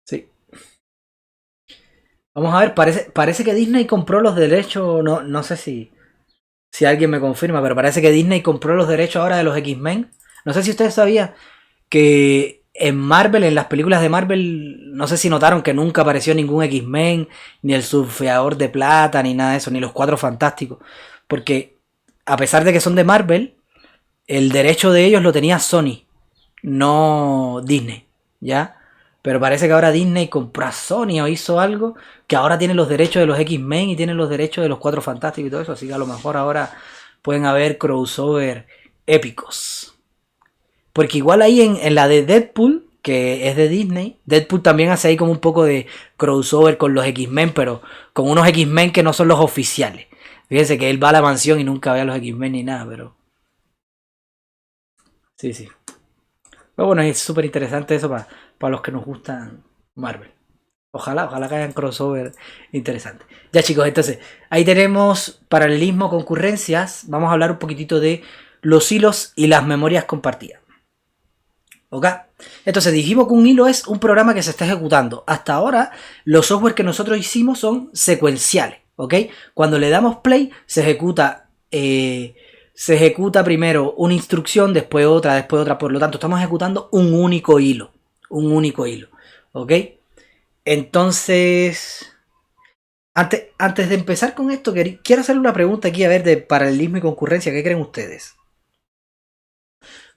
Sí. Vamos a ver, parece que Disney compró los derechos, no sé si alguien me confirma, pero parece que Disney compró los derechos ahora de los X-Men. No sé si ustedes sabían que en Marvel, en las películas de Marvel, no sé si notaron que nunca apareció ningún X-Men, ni el Surfeador de Plata, ni nada de eso, ni los Cuatro Fantásticos. Porque a pesar de que son de Marvel, el derecho de ellos lo tenía Sony, no Disney, ¿ya? Pero parece que ahora Disney compró a Sony o hizo algo que ahora tiene los derechos de los X-Men y tiene los derechos de los Cuatro Fantásticos y todo eso. Así que a lo mejor ahora pueden haber crossover épicos. Porque igual ahí en la de Deadpool, que es de Disney, Deadpool también hace ahí como un poco de crossover con los X-Men, pero con unos X-Men que no son los oficiales. Fíjense que él va a la mansión y nunca ve a los X-Men ni nada, pero... Sí, sí. Pero bueno, es súper interesante eso para los que nos gustan Marvel. Ojalá que hayan crossover interesante. Ya chicos, entonces, ahí tenemos paralelismo, concurrencias. Vamos a hablar un poquitito de los hilos y las memorias compartidas. ¿Ok? Entonces dijimos que un hilo es un programa que se está ejecutando. Hasta ahora los software que nosotros hicimos son secuenciales. ¿Ok? Cuando le damos play se ejecuta primero una instrucción, después otra. Por lo tanto, estamos ejecutando un único hilo. Un único hilo. ¿Ok? Entonces, antes de empezar con esto, quiero hacerle una pregunta aquí a ver de paralelismo y concurrencia. ¿Qué creen ustedes?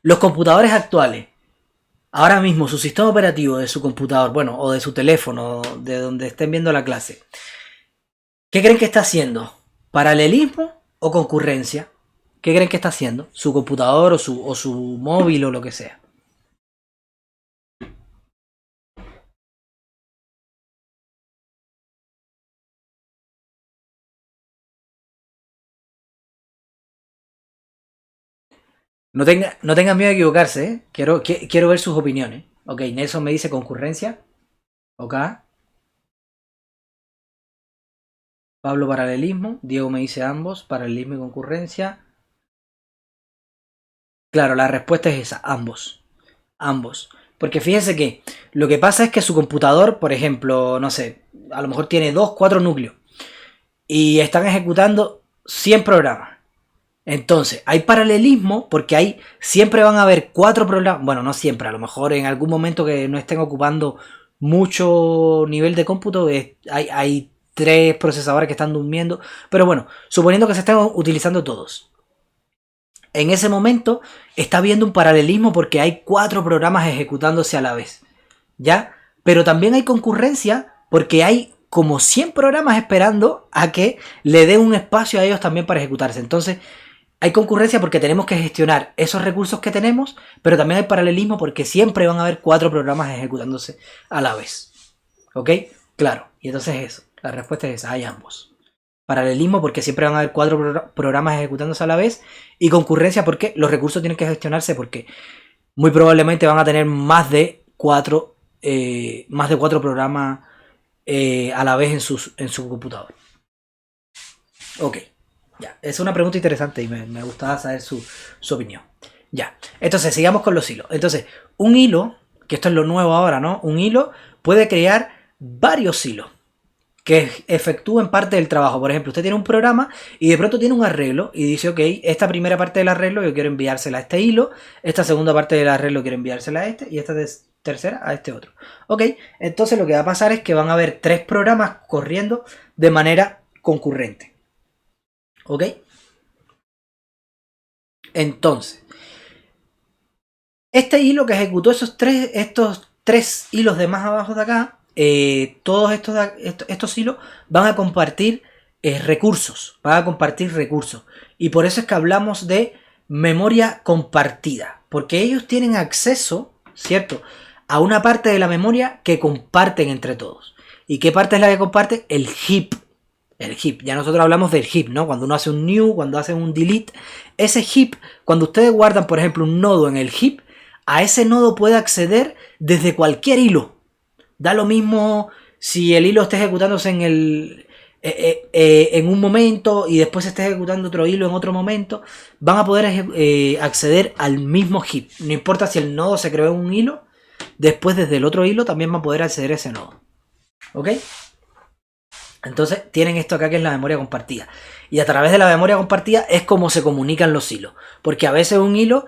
Los computadores actuales, ahora mismo su sistema operativo de su computador, bueno, o de su teléfono, de donde estén viendo la clase, ¿qué creen que está haciendo? ¿Paralelismo o concurrencia? ¿Qué creen que está haciendo? ¿Su computador o su móvil o lo que sea? No tengan miedo de equivocarse, ¿eh? Quiero ver sus opiniones. Ok, Nelson me dice concurrencia. Ok. Pablo paralelismo. Diego me dice ambos, paralelismo y concurrencia. Claro, la respuesta es esa, ambos. Ambos. Porque fíjense que lo que pasa es que su computador, por ejemplo, no sé, a lo mejor tiene 2, 4 núcleos y están ejecutando 100 programas. Entonces, hay paralelismo porque siempre van a haber 4 programas, bueno, no siempre, a lo mejor en algún momento que no estén ocupando mucho nivel de cómputo, hay 3 procesadores que están durmiendo, pero bueno, suponiendo que se estén utilizando todos. En ese momento está habiendo un paralelismo porque hay 4 programas ejecutándose a la vez, ¿ya? Pero también hay concurrencia porque hay como 100 programas esperando a que le den un espacio a ellos también para ejecutarse. Entonces, hay concurrencia porque tenemos que gestionar esos recursos que tenemos, pero también hay paralelismo porque siempre van a haber 4 programas ejecutándose a la vez. ¿Ok? Claro. Y entonces eso. La respuesta es esa. Hay ambos. Paralelismo porque siempre van a haber 4 programas ejecutándose a la vez. Y concurrencia porque los recursos tienen que gestionarse porque muy probablemente van a tener más de cuatro programas a la vez en su computador. Ok. Ya, es una pregunta interesante y me gustaba saber su opinión. Ya, entonces sigamos con los hilos. Entonces, un hilo, que esto es lo nuevo ahora, ¿no? Un hilo puede crear varios hilos que efectúen parte del trabajo. Por ejemplo, usted tiene un programa y de pronto tiene un arreglo y dice, ok, esta primera parte del arreglo yo quiero enviársela a este hilo, esta segunda parte del arreglo quiero enviársela a este y esta tercera a este otro. Ok, entonces lo que va a pasar es que van a haber 3 programas corriendo de manera concurrente. Ok, entonces, este hilo que ejecutó estos tres hilos de más abajo de acá, todos estos hilos van a compartir recursos, y por eso es que hablamos de memoria compartida, porque ellos tienen acceso, ¿cierto?, a una parte de la memoria que comparten entre todos. ¿Y qué parte es la que comparten? El heap. El heap, ya nosotros hablamos del heap, ¿no? Cuando uno hace un new, cuando hace un delete, ese heap, cuando ustedes guardan, por ejemplo, un nodo en el heap, a ese nodo puede acceder desde cualquier hilo. Da lo mismo si el hilo está ejecutándose en un momento y después se está ejecutando otro hilo en otro momento. Van a poder acceder al mismo heap. No importa si el nodo se creó en un hilo, después desde el otro hilo también va a poder acceder a ese nodo. ¿Ok? Entonces tienen esto acá que es la memoria compartida. Y a través de la memoria compartida es como se comunican los hilos. Porque a veces un hilo,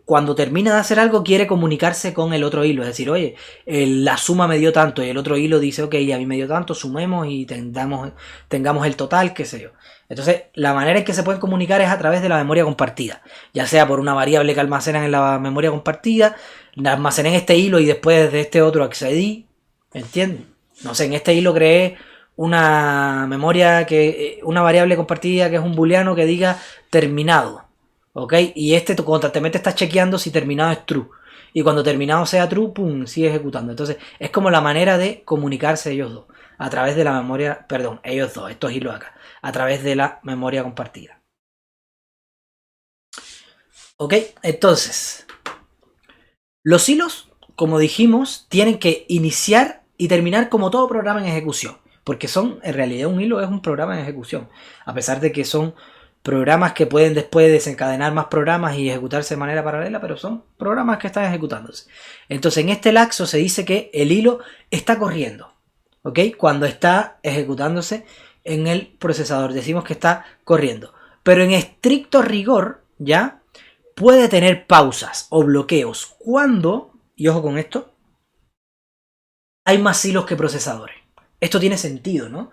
cuando termina de hacer algo, quiere comunicarse con el otro hilo. Es decir, oye, la suma me dio tanto. Y el otro hilo dice, ok, a mí me dio tanto, sumemos y tengamos el total, qué sé yo. Entonces, la manera en que se pueden comunicar es a través de la memoria compartida. Ya sea por una variable que almacenan en la memoria compartida, la almacené en este hilo y después de este otro accedí. ¿Entienden? No sé, en este hilo creé una memoria una variable compartida que es un booleano que diga terminado, ¿ok? Y constantemente está chequeando si terminado es true. Y cuando terminado sea true, pum, sigue ejecutando. Entonces es como la manera de comunicarse ellos dos. A través de la memoria, perdón, ellos dos, estos hilos acá. A través de la memoria compartida. ¿Ok? Entonces, los hilos, como dijimos, tienen que iniciar y terminar como todo programa en ejecución. Porque en realidad un hilo es un programa en ejecución. A pesar de que son programas que pueden después desencadenar más programas y ejecutarse de manera paralela, pero son programas que están ejecutándose. Entonces en este lapso se dice que el hilo está corriendo. ¿Ok? Cuando está ejecutándose en el procesador. Decimos que está corriendo. Pero en estricto rigor, ¿ya? Puede tener pausas o bloqueos cuando, y ojo con esto, hay más hilos que procesadores. Esto tiene sentido, ¿no?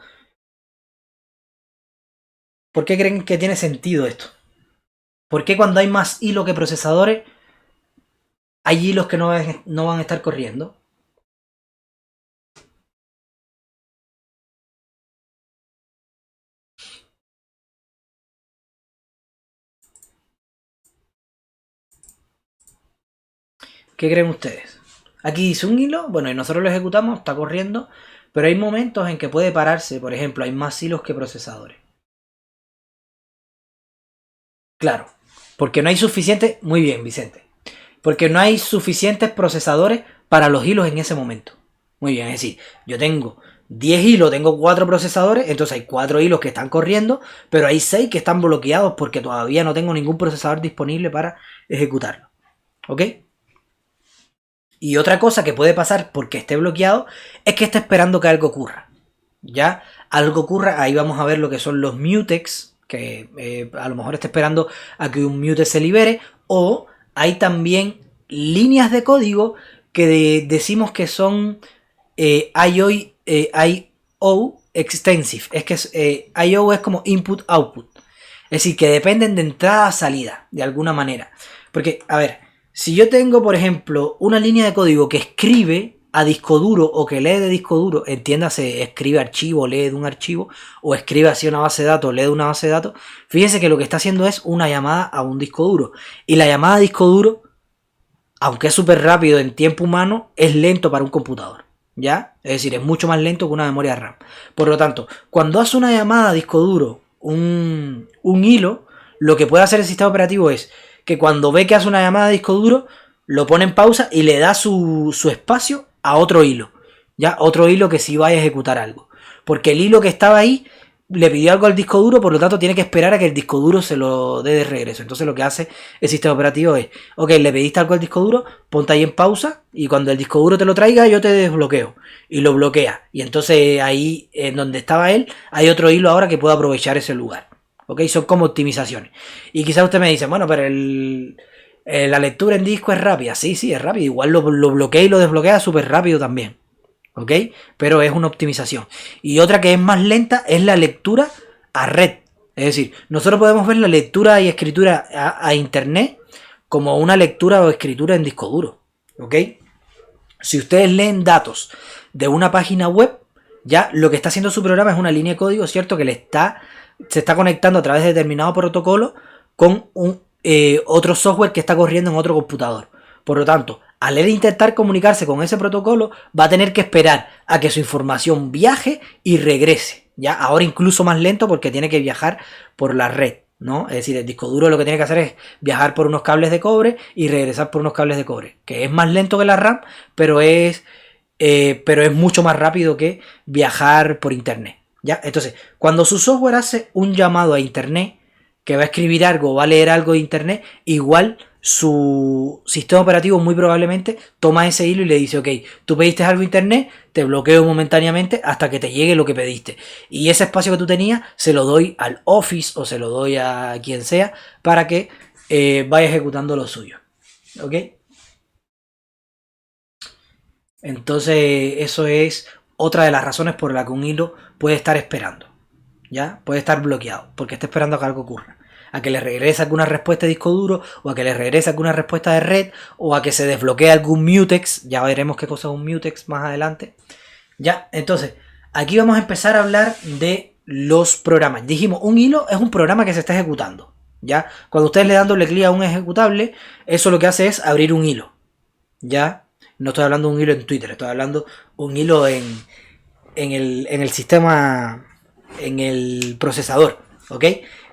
¿Por qué creen que tiene sentido esto? ¿Por qué cuando hay más hilo que procesadores hay hilos que no van a estar corriendo? ¿Qué creen ustedes? Aquí dice un hilo, bueno, y nosotros lo ejecutamos, está corriendo, pero hay momentos en que puede pararse, por ejemplo, hay más hilos que procesadores. Claro, porque no hay suficiente, muy bien, Vicente, porque no hay suficientes procesadores para los hilos en ese momento. Muy bien, es decir, yo tengo 10 hilos, tengo 4 procesadores, entonces hay 4 hilos que están corriendo, pero hay 6 que están bloqueados porque todavía no tengo ningún procesador disponible para ejecutarlo. ¿Ok? Y otra cosa que puede pasar porque esté bloqueado es que está esperando que algo ocurra. ¿Ya? Algo ocurra, ahí vamos a ver lo que son los mutex, que a lo mejor está esperando a que un mutex se libere, o hay también líneas de código que decimos que son I/O extensive. Es que I/O es como input-output. Es decir, que dependen de entrada-salida, de alguna manera. Porque, a ver, si yo tengo, por ejemplo, una línea de código que escribe a disco duro o que lee de disco duro, entiéndase, escribe archivo, lee de un archivo, o escribe así una base de datos, lee de una base de datos, fíjense que lo que está haciendo es una llamada a un disco duro. Y la llamada a disco duro, aunque es súper rápido en tiempo humano, es lento para un computador. ¿Ya? Es decir, es mucho más lento que una memoria RAM. Por lo tanto, cuando hace una llamada a disco duro, un hilo, lo que puede hacer el sistema operativo es que cuando ve que hace una llamada a disco duro, lo pone en pausa y le da su espacio a otro hilo. ¿Ya? Otro hilo que sí vaya a ejecutar algo. Porque el hilo que estaba ahí le pidió algo al disco duro, por lo tanto tiene que esperar a que el disco duro se lo dé de regreso. Entonces lo que hace el sistema operativo es, ok, le pediste algo al disco duro, ponte ahí en pausa y cuando el disco duro te lo traiga yo te desbloqueo. Y lo bloquea. Y entonces ahí, en donde estaba él, hay otro hilo ahora que puede aprovechar ese lugar. Ok, son como optimizaciones. Y quizás usted me dice, bueno, pero la lectura en disco es rápida. Sí, es rápida. Igual lo bloquea y lo desbloquea súper rápido también. ¿Ok? Pero es una optimización. Y otra que es más lenta es la lectura a red. Es decir, nosotros podemos ver la lectura y escritura a internet como una lectura o escritura en disco duro. ¿Ok? Si ustedes leen datos de una página web, ya lo que está haciendo su programa es una línea de código, ¿cierto? Que se está conectando a través de determinado protocolo con otro software que está corriendo en otro computador. Por lo tanto, al él intentar comunicarse con ese protocolo, va a tener que esperar a que su información viaje y regrese. Ya ahora incluso más lento porque tiene que viajar por la red, ¿no? Es decir, el disco duro lo que tiene que hacer es viajar por unos cables de cobre y regresar por unos cables de cobre, que es más lento que la RAM, pero es mucho más rápido que viajar por internet. ¿Ya? Entonces, cuando su software hace un llamado a internet, que va a escribir algo o va a leer algo de internet, igual su sistema operativo muy probablemente toma ese hilo y le dice, ok, tú pediste algo de internet, te bloqueo momentáneamente hasta que te llegue lo que pediste. Y ese espacio que tú tenías se lo doy al Office o se lo doy a quien sea para que vaya ejecutando lo suyo. ¿Ok? Entonces eso es otra de las razones por la que un hilo puede estar esperando. ¿Ya? Puede estar bloqueado porque está esperando a que algo ocurra. A que le regrese alguna respuesta de disco duro, o a que le regrese alguna respuesta de red, o a que se desbloquee algún mutex. Ya veremos qué cosa es un mutex más adelante. Ya, entonces, aquí vamos a empezar a hablar de los programas. Dijimos, un hilo es un programa que se está ejecutando. ¿Ya? Cuando ustedes le dan doble clic a un ejecutable, eso lo que hace es abrir un hilo. ¿Ya? No estoy hablando de un hilo en Twitter, estoy hablando de un hilo en el sistema, en el procesador. ¿Ok?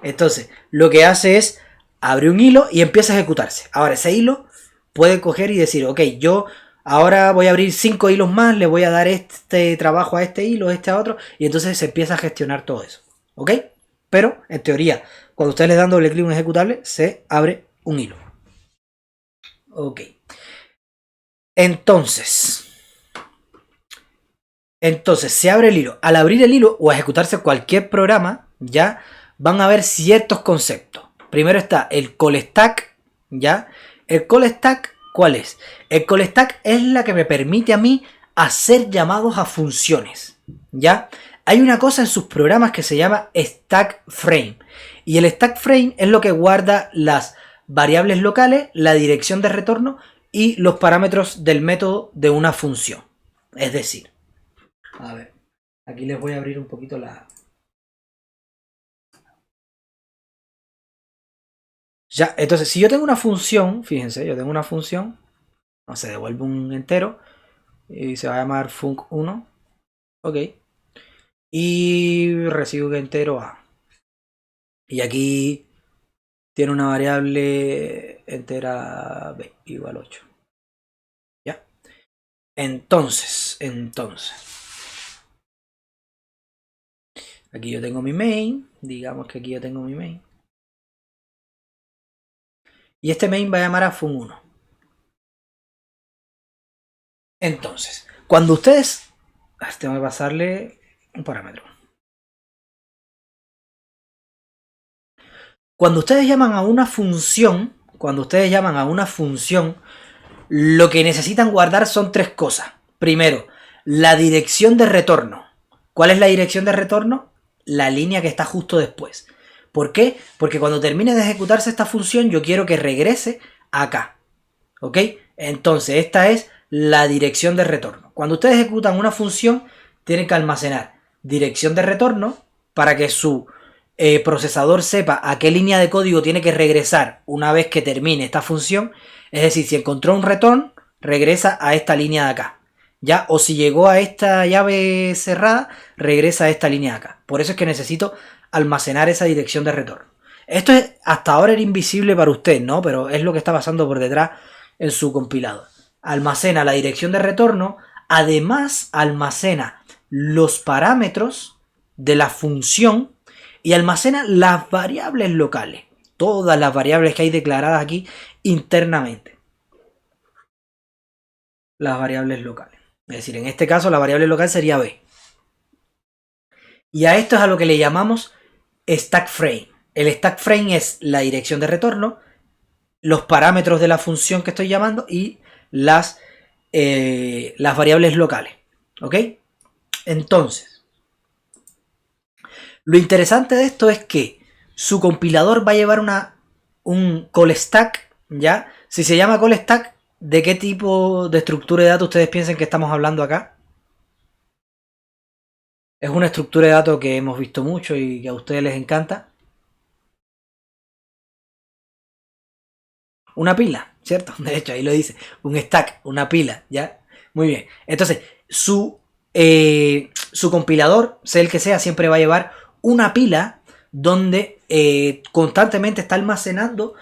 Entonces, lo que hace es abre un hilo y empieza a ejecutarse. Ahora, ese hilo puede coger y decir, ok, yo ahora voy a abrir 5 hilos más, le voy a dar este trabajo a este hilo, este a otro, y entonces se empieza a gestionar todo eso. ¿Ok? Pero, en teoría, cuando ustedes le dan doble clic a un ejecutable, se abre un hilo. Ok. Entonces, se abre el hilo. Al abrir el hilo o a ejecutarse cualquier programa, ya van a haber ciertos conceptos. Primero está el call stack, ¿ya? El call stack, ¿cuál es? El call stack es la que me permite a mí hacer llamados a funciones, ¿ya? Hay una cosa en sus programas que se llama stack frame. Y el stack frame es lo que guarda las variables locales, la dirección de retorno y los parámetros del método de una función. Es decir, a ver, aquí les voy a abrir un poquito la... Ya, entonces, si yo tengo una función, fíjense, yo tengo una función, no se devuelve un entero y se va a llamar func1, ok, y recibo un entero a. Y aquí tiene una variable entera b igual 8. ¿Ya? Entonces, aquí yo tengo mi main, digamos que aquí yo tengo mi main. Y este main va a llamar a fun1. Entonces, cuando ustedes... tengo que pasarle un parámetro. Cuando ustedes llaman a una función, lo que necesitan guardar son 3 cosas. Primero, la dirección de retorno. ¿Cuál es la dirección de retorno? La línea que está justo después. ¿Por qué? Porque cuando termine de ejecutarse esta función, yo quiero que regrese acá. ¿Ok? Entonces, esta es la dirección de retorno. Cuando ustedes ejecutan una función, tienen que almacenar dirección de retorno para que su procesador sepa a qué línea de código tiene que regresar una vez que termine esta función. Es decir, si encontró un return, regresa a esta línea de acá. ¿Ya? O si llegó a esta llave cerrada, regresa a esta línea de acá. Por eso es que necesito almacenar esa dirección de retorno. Esto hasta ahora era invisible para usted, ¿no? Pero es lo que está pasando por detrás en su compilador. Almacena la dirección de retorno, además almacena los parámetros de la función y almacena las variables locales. Todas las variables que hay declaradas aquí internamente. Las variables locales. Es decir, en este caso la variable local sería B. Y a esto es a lo que le llamamos stack frame. El stack frame es la dirección de retorno, los parámetros de la función que estoy llamando y las variables locales. ¿Ok? Entonces, lo interesante de esto es que su compilador va a llevar un call stack, ¿ya? Si se llama call stack, ¿de qué tipo de estructura de datos ustedes piensan que estamos hablando acá? Es una estructura de datos que hemos visto mucho y que a ustedes les encanta. Una pila, ¿cierto? De hecho, ahí lo dice. Un stack, una pila, ¿ya? Muy bien. Entonces, su compilador, sea el que sea, siempre va a llevar una pila donde constantemente está almacenando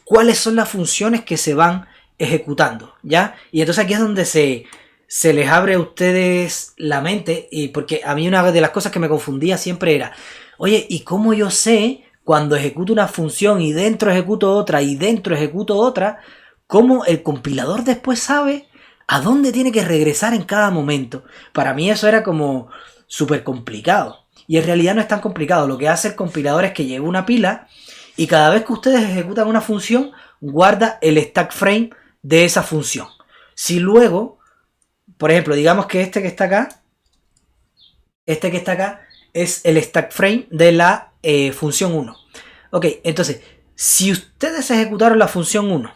cuáles son las funciones que se van ejecutando, ¿ya? Y entonces aquí es donde se les abre a ustedes la mente, y porque a mí una de las cosas que me confundía siempre era, oye, ¿y cómo yo sé cuando ejecuto una función y dentro ejecuto otra y dentro ejecuto otra, cómo el compilador después sabe a dónde tiene que regresar en cada momento? Para mí eso era como súper complicado. Y en realidad no es tan complicado. Lo que hace el compilador es que lleva una pila y cada vez que ustedes ejecutan una función, guarda el stack frame de esa función. Si luego, por ejemplo, digamos que este que está acá es el stack frame de la función 1. Ok, entonces, si ustedes ejecutaron la función 1,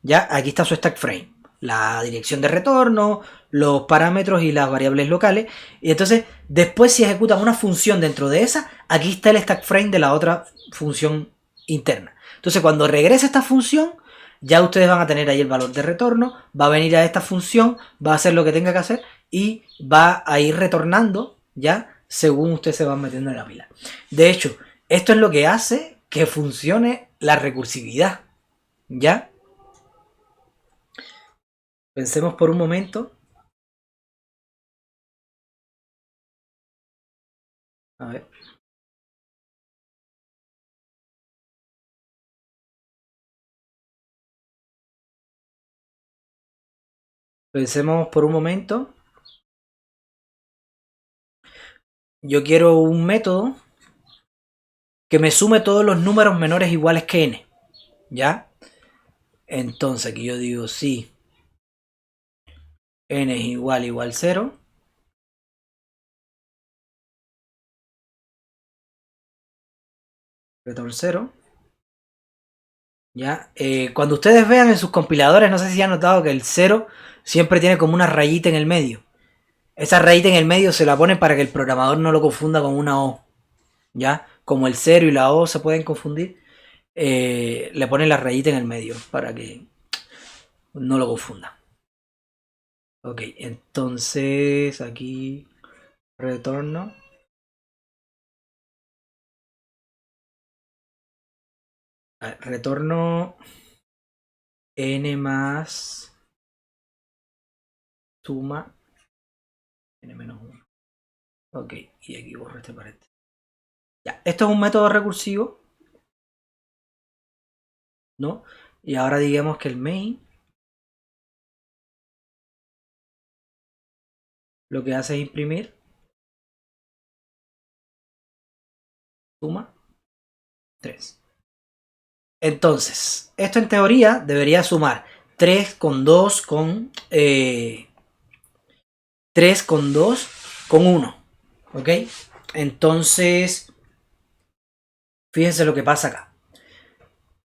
ya aquí está su stack frame, la dirección de retorno, los parámetros y las variables locales. Y entonces, después si ejecutan una función dentro de esa, aquí está el stack frame de la otra función interna. Entonces, cuando regrese esta función, ya ustedes van a tener ahí el valor de retorno, va a venir a esta función, va a hacer lo que tenga que hacer y va a ir retornando ya según ustedes se van metiendo en la pila. De hecho, esto es lo que hace que funcione la recursividad, ¿ya? Pensemos por un momento. A ver. Pensemos por un momento. Yo quiero un método que me sume todos los números menores iguales que n. ¿Ya? Entonces aquí yo digo si n es igual 0. Return 0. ¿Ya? Cuando ustedes vean en sus compiladores, no sé si han notado que el 0 siempre tiene como una rayita en el medio. Esa rayita en el medio se la ponen para que el programador no lo confunda con una O. ¿Ya? Como el 0 y la O se pueden confundir, le ponen la rayita en el medio para que no lo confunda. Ok, entonces aquí retorno. Retorno n más suma n menos 1. Ok, y aquí borro este paréntesis. Ya, esto es un método recursivo, ¿no? Y ahora digamos que el main lo que hace es imprimir suma 3. Entonces, esto en teoría debería sumar 3 con 2 con 3 con 2 con 1. ¿Ok? Entonces, fíjense lo que pasa acá.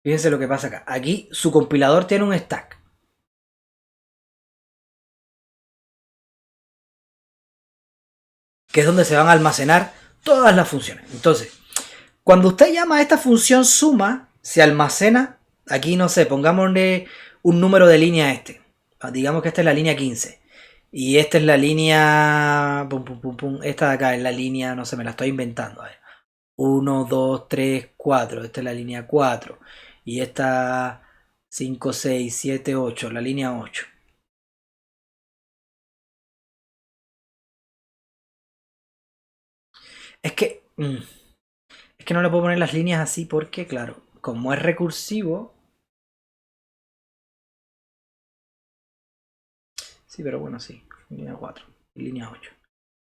Fíjense lo que pasa acá. Aquí su compilador tiene un stack. Que es donde se van a almacenar todas las funciones. Entonces, cuando usted llama a esta función suma, se almacena, aquí no sé, pongámosle un número de línea a este. Digamos que esta es la línea 15. Y esta es la línea... Pum, pum, pum, pum. Esta de acá es la línea, no sé, me la estoy inventando. A ver. 1, 2, 3, 4. Esta es la línea 4. Y esta 5, 6, 7, 8. La línea 8. Es que no le puedo poner las líneas así porque, claro, como es recursivo... Sí, pero bueno, sí. Línea 4 y línea 8.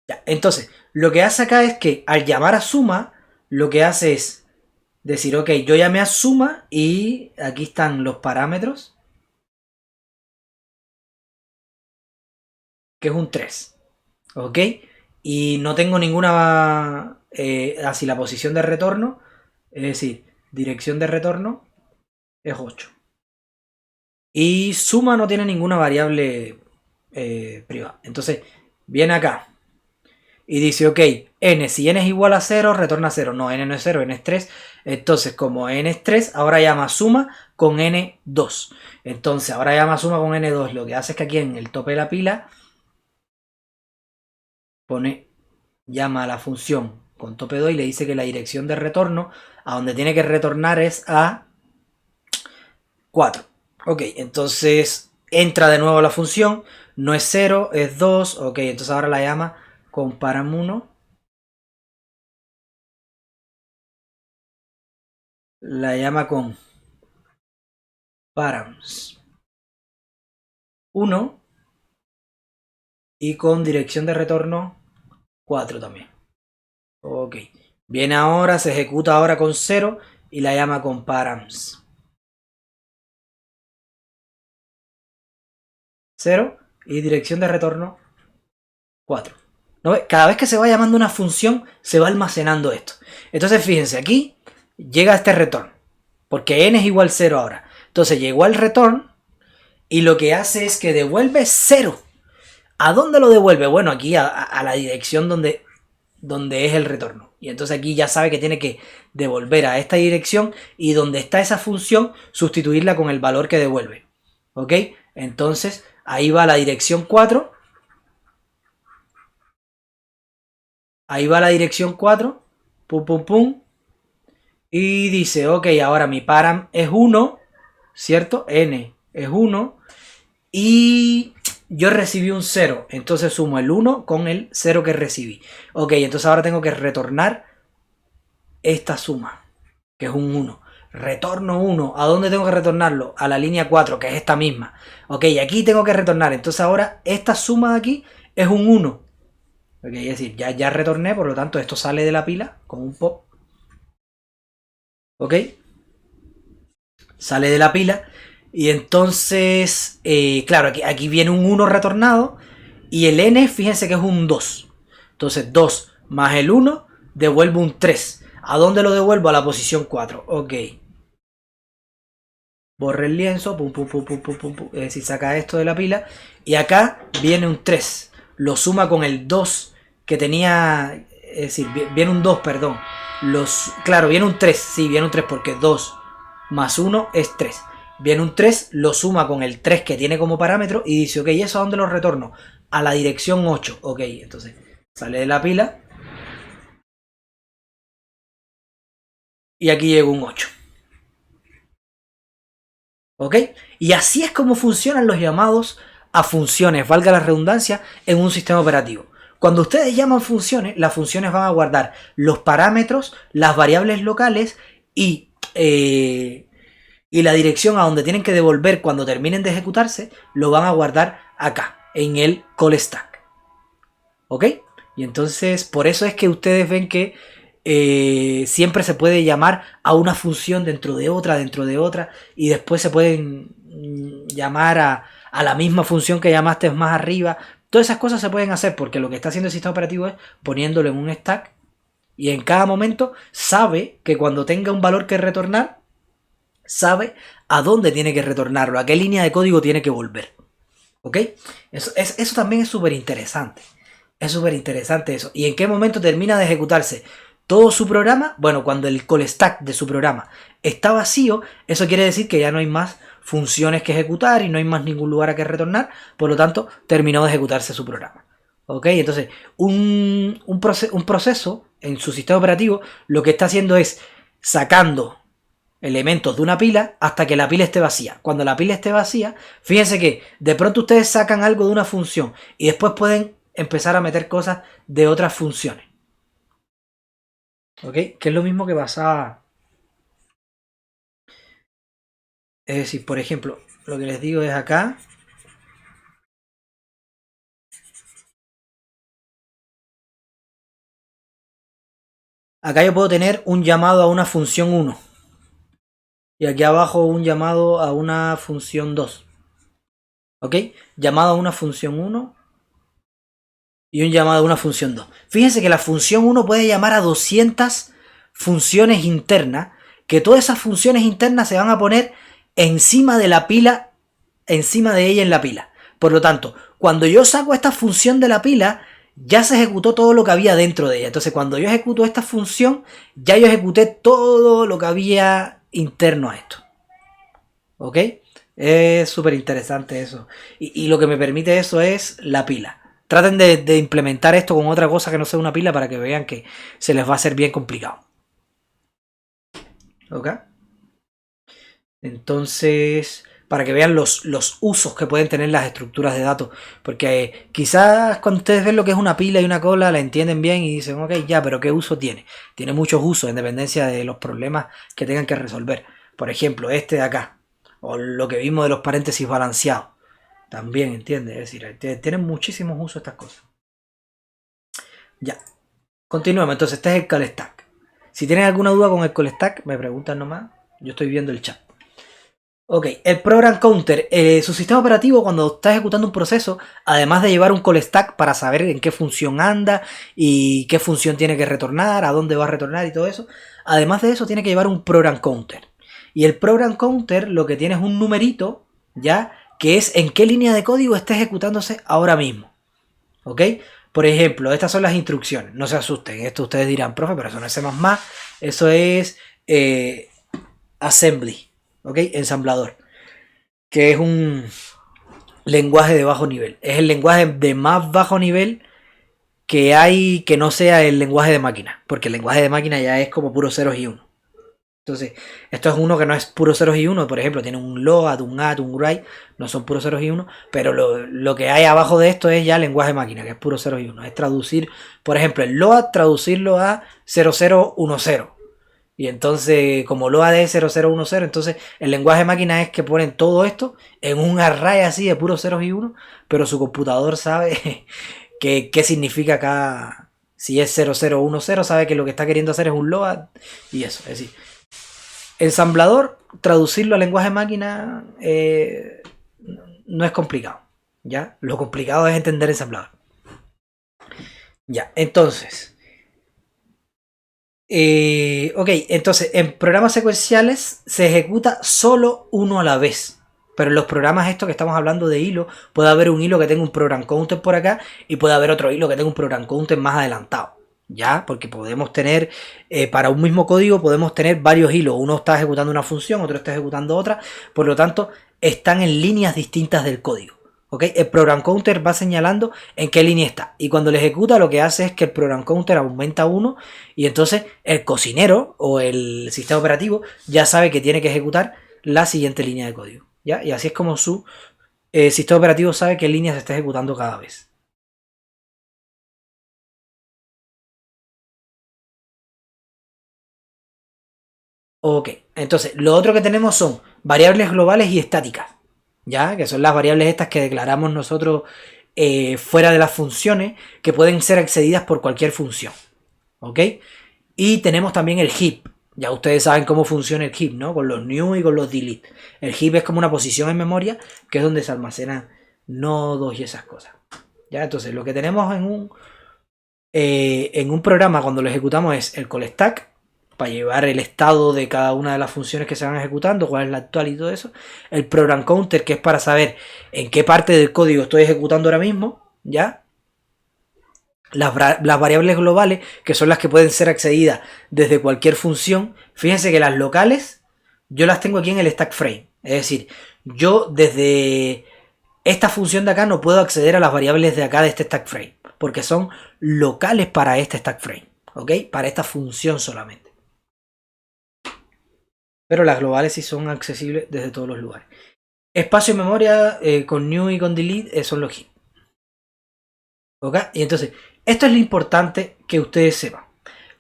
Ya, entonces, lo que hace acá es que al llamar a suma, lo que hace es decir, ok, yo llamé a suma y aquí están los parámetros, que es un 3. ¿Ok? Y no tengo ninguna... así la posición de retorno, es decir, dirección de retorno es 8. Y suma no tiene ninguna variable privada. Entonces, viene acá y dice, ok, n, si n es igual a 0, retorna 0. No, n no es 0, n es 3. Entonces, como n es 3, ahora llama suma con n2. Entonces, ahora llama suma con n2. Lo que hace es que aquí en el tope de la pila llama a la función con tope 2 y le dice que la dirección de retorno a donde tiene que retornar es a 4. Ok, entonces entra de nuevo la función, no es 0, es 2. Ok, entonces ahora la llama con param 1. La llama con params 1 y con dirección de retorno 4 también. Ok, viene ahora, se ejecuta ahora con 0 y la llama con params 0 y dirección de retorno 4. ¿No? Cada vez que se va llamando una función, se va almacenando esto. Entonces, fíjense, aquí llega este return, porque n es igual 0 ahora. Entonces, llegó al return y lo que hace es que devuelve 0. ¿A dónde lo devuelve? Bueno, aquí a la dirección donde es el retorno. Y entonces aquí ya sabe que tiene que devolver a esta dirección y donde está esa función, sustituirla con el valor que devuelve. ¿Ok? Entonces, ahí va la dirección 4. Ahí va la dirección 4. Pum, pum, pum. Y dice, ok, ahora mi param es 1, ¿cierto? N es 1. Y yo recibí un 0. Entonces sumo el 1 con el 0 que recibí. Ok, entonces ahora tengo que retornar esta suma, que es un 1. Retorno 1. ¿A dónde tengo que retornarlo? A la línea 4, que es esta misma. Ok, aquí tengo que retornar. Entonces ahora esta suma de aquí es un 1. Ok, es decir, ya retorné, por lo tanto esto sale de la pila con un pop. Ok, sale de la pila. Y entonces, claro, aquí viene un 1 retornado. Y el n, fíjense que es un 2. Entonces 2 más el 1 devuelvo un 3. ¿A dónde lo devuelvo? A la posición 4. Ok. Borre el lienzo. Pum, pum, pum, pum, pum, pum, pum. Es decir, saca esto de la pila. Y acá viene un 3. Lo suma con el 2 que tenía. Es decir, viene un 2, perdón. Claro, viene un 3. Sí, viene un 3 porque 2 más 1 es 3. Viene un 3, lo suma con el 3 que tiene como parámetro y dice, ok, ¿y eso a dónde lo retorno? A la dirección 8. Ok, entonces sale de la pila. Y aquí llega un 8. ¿Ok? Y así es como funcionan los llamados a funciones, valga la redundancia, en un sistema operativo. Cuando ustedes llaman funciones, las funciones van a guardar los parámetros, las variables locales y la dirección a donde tienen que devolver cuando terminen de ejecutarse, lo van a guardar acá, en el call stack. ¿Ok? Y entonces, por eso es que ustedes ven que siempre se puede llamar a una función dentro de otra, y después se pueden llamar a la misma función que llamaste más arriba. Todas esas cosas se pueden hacer porque lo que está haciendo el sistema operativo es poniéndolo en un stack y en cada momento sabe que cuando tenga un valor que retornar, sabe a dónde tiene que retornarlo, a qué línea de código tiene que volver. ¿Ok? Eso también es súper interesante. Es súper interesante eso. ¿Y en qué momento termina de ejecutarse todo su programa? Bueno, cuando el call stack de su programa está vacío, eso quiere decir que ya no hay más funciones que ejecutar y no hay más ningún lugar a que retornar. Por lo tanto, terminó de ejecutarse su programa. ¿Ok? Entonces, un proceso en su sistema operativo lo que está haciendo es sacando elementos de una pila hasta que la pila esté vacía. Cuando la pila esté vacía, fíjense que de pronto ustedes sacan algo de una función y después pueden empezar a meter cosas de otras funciones. ¿Ok? Que es lo mismo que pasaba. Es decir, por ejemplo, lo que les digo es acá. Acá yo puedo tener un llamado a una función 1. Y aquí abajo un llamado a una función 2. ¿Ok? Llamado a una función 1 y un llamado a una función 2. Fíjense que la función 1 puede llamar a 200 funciones internas, que todas esas funciones internas se van a poner encima de la pila, encima de ella en la pila. Por lo tanto, cuando yo saco esta función de la pila, ya se ejecutó todo lo que había dentro de ella. Entonces, cuando yo ejecuto esta función, ya yo ejecuté todo lo que había interno a esto. ¿Ok? Es súper interesante eso. Y lo que me permite eso es la pila. Traten de implementar esto con otra cosa que no sea una pila para que vean que se les va a hacer bien complicado. ¿Ok? Entonces, para que vean los usos que pueden tener las estructuras de datos. Porque quizás cuando ustedes ven lo que es una pila y una cola, la entienden bien y dicen, ok, ya, pero ¿qué uso tiene? Tiene muchos usos en dependencia de los problemas que tengan que resolver. Por ejemplo, este de acá. O lo que vimos de los paréntesis balanceados. También, ¿entiendes? Es decir, tienen muchísimos usos estas cosas. Ya. Continuemos. Entonces, este es el call stack. Si tienen alguna duda con el call stack, me preguntan nomás. Yo estoy viendo el chat. Ok, el program counter, su sistema operativo cuando está ejecutando un proceso, además de llevar un call stack para saber en qué función anda y qué función tiene que retornar, a dónde va a retornar y todo eso, además de eso tiene que llevar un program counter. Y el program counter lo que tiene es un numerito, ¿ya? Que es en qué línea de código está ejecutándose ahora mismo. ¿Ok? Por ejemplo, estas son las instrucciones. No se asusten, esto ustedes dirán, profe, pero eso no es C++, eso es assembly. ¿Ok? Ensamblador. Que es un lenguaje de bajo nivel. Es el lenguaje de más bajo nivel que hay que no sea el lenguaje de máquina. Porque el lenguaje de máquina ya es como puro ceros y uno. Entonces, esto es uno que no es puro ceros y uno. Por ejemplo, tiene un load, un add, un write. No son puros ceros y uno. Pero lo que hay abajo de esto es ya lenguaje de máquina, que es puro ceros y uno. Es traducir, por ejemplo, el load, traducirlo a 0010. Y entonces, como lo AD 0010, entonces el lenguaje de máquina es que ponen todo esto en un array así de puros ceros y unos, pero su computador sabe qué significa acá. Si es 0010, sabe que lo que está queriendo hacer es un load y eso. Es decir, ensamblador, traducirlo al lenguaje de máquina no es complicado. ¿Ya? Lo complicado es entender ensamblador. Ya, entonces. Ok, entonces en programas secuenciales se ejecuta solo uno a la vez. Pero en los programas estos que estamos hablando de hilo, puede haber un hilo que tenga un program counter por acá y puede haber otro hilo que tenga un program counter más adelantado. ¿Ya? Porque podemos tener, para un mismo código podemos tener varios hilos. Uno está ejecutando una función, otro está ejecutando otra. Por lo tanto, están en líneas distintas del código. ¿Ok? El program counter va señalando en qué línea está. Y cuando le ejecuta lo que hace es que el program counter aumenta 1 y entonces el cocinero o el sistema operativo ya sabe que tiene que ejecutar la siguiente línea de código. ¿Ya? Y así es como su sistema operativo sabe qué línea se está ejecutando cada vez. Ok, entonces lo otro que tenemos son variables globales y estáticas. ¿Ya? Que son las variables estas que declaramos nosotros fuera de las funciones que pueden ser accedidas por cualquier función. ¿Ok? Y tenemos también el heap. Ya ustedes saben cómo funciona el heap, ¿no? Con los new y con los delete. El heap es como una posición en memoria que es donde se almacenan nodos y esas cosas. ¿Ya? Entonces lo que tenemos en un programa cuando lo ejecutamos es el call stack para llevar el estado de cada una de las funciones que se van ejecutando, cuál es la actual y todo eso. El program counter, que es para saber en qué parte del código estoy ejecutando ahora mismo, ¿ya? Las variables globales, que son las que pueden ser accedidas desde cualquier función. Fíjense que las locales yo las tengo aquí en el stack frame. Es decir, yo desde esta función de acá no puedo acceder a las variables de acá de este stack frame, porque son locales para este stack frame, ¿ok? Para esta función solamente. Pero las globales sí son accesibles desde todos los lugares. Espacio y memoria con new y con delete son los heap. ¿Ok? Y entonces, esto es lo importante que ustedes sepan.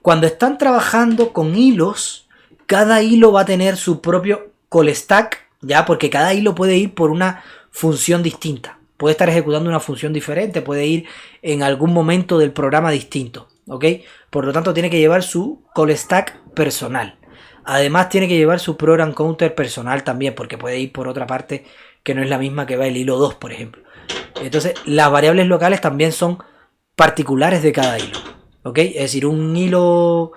Cuando están trabajando con hilos, cada hilo va a tener su propio call stack, ¿ya? Porque cada hilo puede ir por una función distinta. Puede estar ejecutando una función diferente, puede ir en algún momento del programa distinto, ¿ok? Por lo tanto, tiene que llevar su call stack personal. Además, tiene que llevar su program counter personal también, porque puede ir por otra parte que no es la misma que va el hilo 2, por ejemplo. Entonces, las variables locales también son particulares de cada hilo, ¿ok? Es decir, un hilo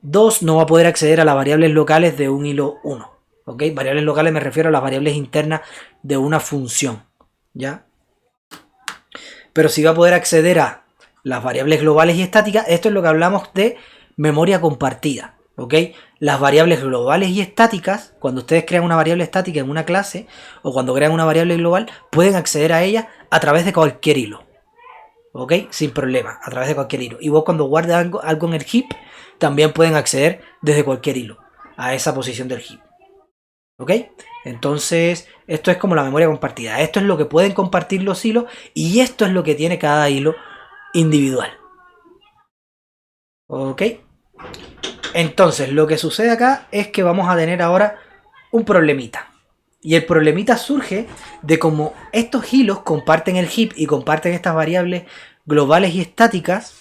2 no va a poder acceder a las variables locales de un hilo 1, ¿ok? Variables locales me refiero a las variables internas de una función, ¿ya? Pero sí va a poder acceder a las variables globales y estáticas. Esto es lo que hablamos de memoria compartida, ¿ok? Las variables globales y estáticas, cuando ustedes crean una variable estática en una clase o cuando crean una variable global, pueden acceder a ella a través de cualquier hilo, ¿ok? Sin problema, a través de cualquier hilo. Y vos cuando guardes algo en el heap, también pueden acceder desde cualquier hilo a esa posición del heap, ¿ok? Entonces, esto es como la memoria compartida. Esto es lo que pueden compartir los hilos y esto es lo que tiene cada hilo individual, ¿ok? Entonces, lo que sucede acá es que vamos a tener ahora un problemita. Y el problemita surge de cómo estos hilos comparten el heap y comparten estas variables globales y estáticas,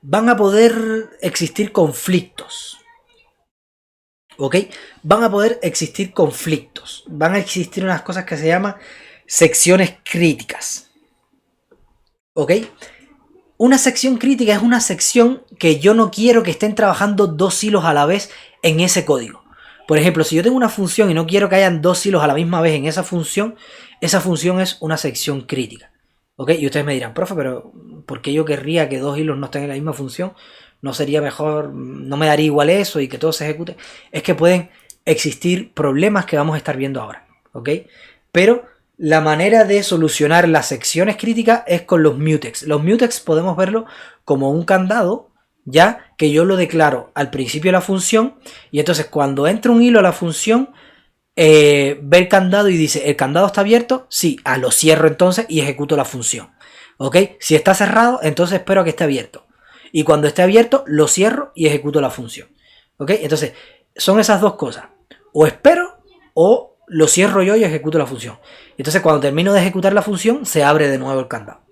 van a poder existir conflictos. ¿Ok? Van a poder existir conflictos. Van a existir unas cosas que se llaman secciones críticas. ¿Ok? Una sección crítica es una sección que yo no quiero que estén trabajando dos hilos a la vez en ese código. Por ejemplo, si yo tengo una función y no quiero que hayan dos hilos a la misma vez en esa función es una sección crítica. ¿Ok? Y ustedes me dirán, profe, pero ¿por qué yo querría que dos hilos no estén en la misma función? ¿No sería mejor, no me daría igual eso y que todo se ejecute? Es que pueden existir problemas que vamos a estar viendo ahora. ¿Ok? Pero la manera de solucionar las secciones críticas es con los mutex. Los mutex podemos verlo como un candado, ya que yo lo declaro al principio de la función y entonces cuando entra un hilo a la función, ve el candado y dice, ¿el candado está abierto? Sí, lo cierro entonces y ejecuto la función. ¿Ok? Si está cerrado, entonces espero a que esté abierto. Y cuando esté abierto, lo cierro y ejecuto la función. ¿Ok? Entonces, son esas dos cosas. O espero o lo cierro yo y ejecuto la función. Entonces cuando termino de ejecutar la función se abre de nuevo el candado.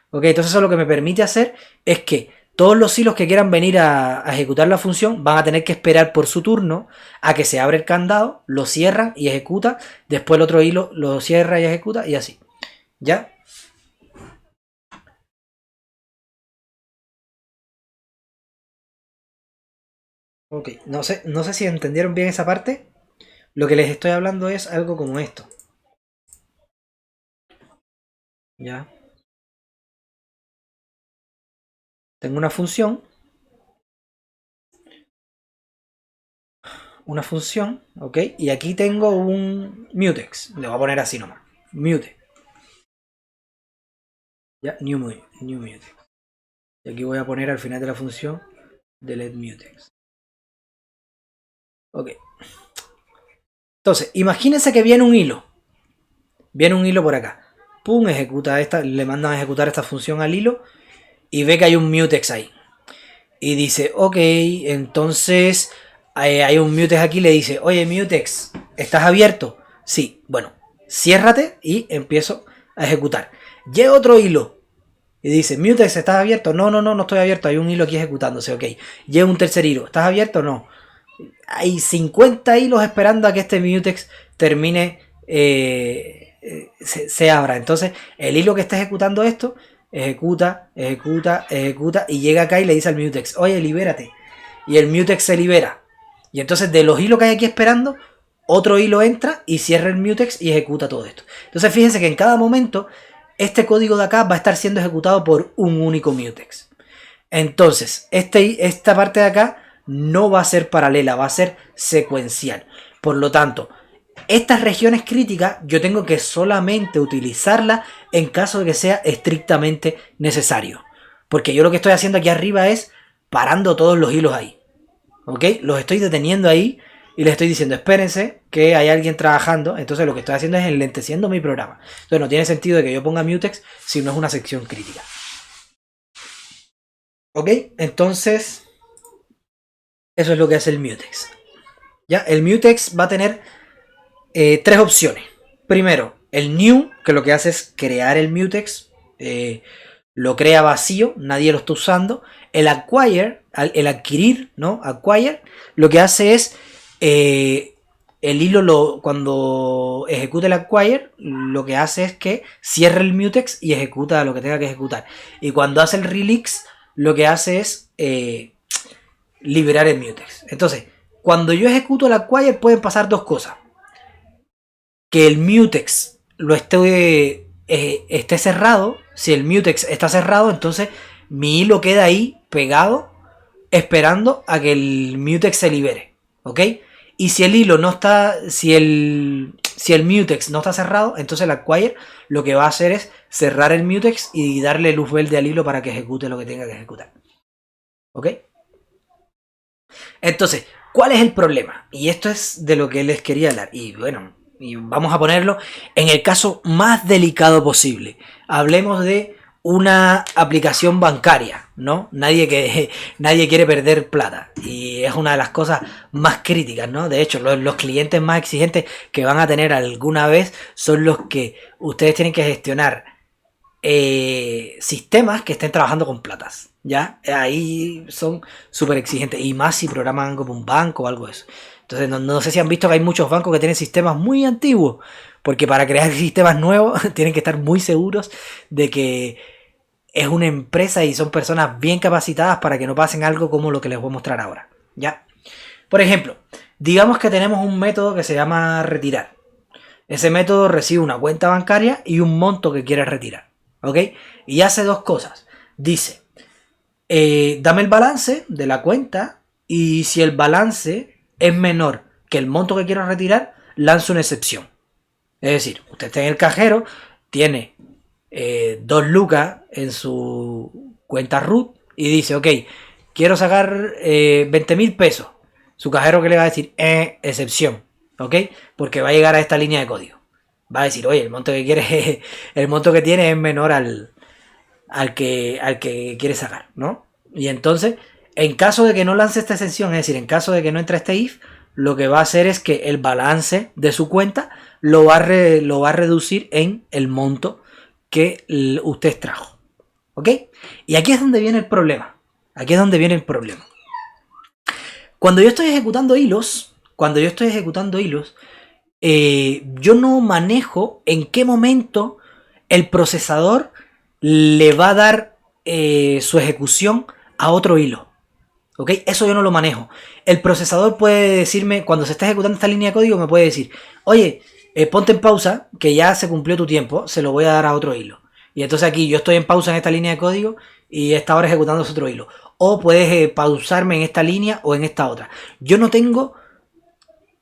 ¿Ok? Entonces eso lo que me permite hacer es que todos los hilos que quieran venir a ejecutar la función van a tener que esperar por su turno a que se abre el candado, lo cierran y ejecuta. Después el otro hilo lo cierra y ejecuta y así. ¿Ya? Ok, no sé si entendieron bien esa parte. Lo que les estoy hablando es algo como esto. ¿Ya? Tengo una función, ¿ok? Y aquí tengo un mutex, le voy a poner así nomás, mutex, ya, new mutex. Y aquí voy a poner al final de la función delete mutex. Ok. Entonces, imagínense que viene un hilo por acá, pum, ejecuta esta, le mandan a ejecutar esta función al hilo y ve que hay un mutex ahí. Y dice, ok, entonces hay un mutex aquí, le dice, oye mutex, ¿estás abierto? Sí, bueno, ciérrate y empiezo a ejecutar. Llega otro hilo y dice, mutex, ¿estás abierto? No, no estoy abierto, hay un hilo aquí ejecutándose, ok. Llega un tercer hilo, ¿estás abierto? No. Hay 50 hilos esperando a que este mutex termine, se abra. Entonces, el hilo que está ejecutando esto ejecuta y llega acá y le dice al mutex, oye, libérate. Y el mutex se libera. Y entonces de los hilos que hay aquí esperando, otro hilo entra y cierra el mutex y ejecuta todo esto. Entonces fíjense que en cada momento este código de acá va a estar siendo ejecutado por un único mutex. Entonces, esta parte de acá no va a ser paralela, va a ser secuencial. Por lo tanto, estas regiones críticas yo tengo que solamente utilizarlas en caso de que sea estrictamente necesario. Porque yo lo que estoy haciendo aquí arriba es parando todos los hilos ahí. ¿Ok? Los estoy deteniendo ahí y les estoy diciendo, espérense que hay alguien trabajando. Entonces lo que estoy haciendo es enlenteciendo mi programa. Entonces no tiene sentido de que yo ponga mutex si no es una sección crítica. ¿Ok? Entonces, eso es lo que hace el mutex. ¿Ya? El mutex va a tener tres opciones. Primero, el new, que lo que hace es crear el mutex. Lo crea vacío, nadie lo está usando. El acquire, el adquirir, ¿no? Acquire, lo que hace es el hilo, cuando ejecuta el acquire, lo que hace es que cierra el mutex y ejecuta lo que tenga que ejecutar. Y cuando hace el release, lo que hace es liberar el mutex. Entonces, cuando yo ejecuto el acquire, pueden pasar dos cosas. Que el mutex esté cerrado. Si el mutex está cerrado, entonces mi hilo queda ahí pegado esperando a que el mutex se libere, ¿ok? Y si el hilo no está, si el mutex no está cerrado, entonces el acquire lo que va a hacer es cerrar el mutex y darle luz verde al hilo para que ejecute lo que tenga que ejecutar, ¿ok? Entonces, ¿cuál es el problema? Y esto es de lo que les quería hablar. Y bueno, y vamos a ponerlo en el caso más delicado posible. Hablemos de una aplicación bancaria, ¿no? Nadie quiere perder plata. Y es una de las cosas más críticas, ¿no? De hecho, los clientes más exigentes que van a tener alguna vez son los que ustedes tienen que gestionar sistemas que estén trabajando con platas. ¿Ya? Ahí son súper exigentes. Y más si programan como un banco o algo de eso. Entonces no sé si han visto que hay muchos bancos que tienen sistemas muy antiguos. Porque para crear sistemas nuevos tienen que estar muy seguros de que es una empresa y son personas bien capacitadas para que no pasen algo como lo que les voy a mostrar ahora. ¿Ya? Por ejemplo, digamos que tenemos un método que se llama retirar. Ese método recibe una cuenta bancaria y un monto que quiere retirar. ¿Ok? Y hace dos cosas. Dice, dame el balance de la cuenta y si el balance es menor que el monto que quiero retirar, lanza una excepción. Es decir, usted está en el cajero, tiene 2 lucas en su cuenta root y dice, ok, quiero sacar 20.000 pesos. Su cajero, que le va a decir, excepción, ¿ok? Porque va a llegar a esta línea de código. Va a decir, oye, el monto que quiere, el monto que tiene es menor al que quiere sacar, ¿no? Y entonces, en caso de que no lance esta excepción, es decir, en caso de que no entre este if, lo que va a hacer es que el balance de su cuenta lo va a reducir en el monto que usted extrajo, ¿ok? Y aquí es donde viene el problema. Aquí es donde viene el problema. Cuando yo estoy ejecutando hilos, yo no manejo en qué momento el procesador le va a dar su ejecución a otro hilo. ¿Ok? Eso yo no lo manejo. El procesador puede decirme, cuando se está ejecutando esta línea de código, me puede decir, oye, ponte en pausa, que ya se cumplió tu tiempo, se lo voy a dar a otro hilo. Y entonces aquí yo estoy en pausa en esta línea de código y está ahora ejecutando ese otro hilo. O puedes pausarme en esta línea o en esta otra. Yo no tengo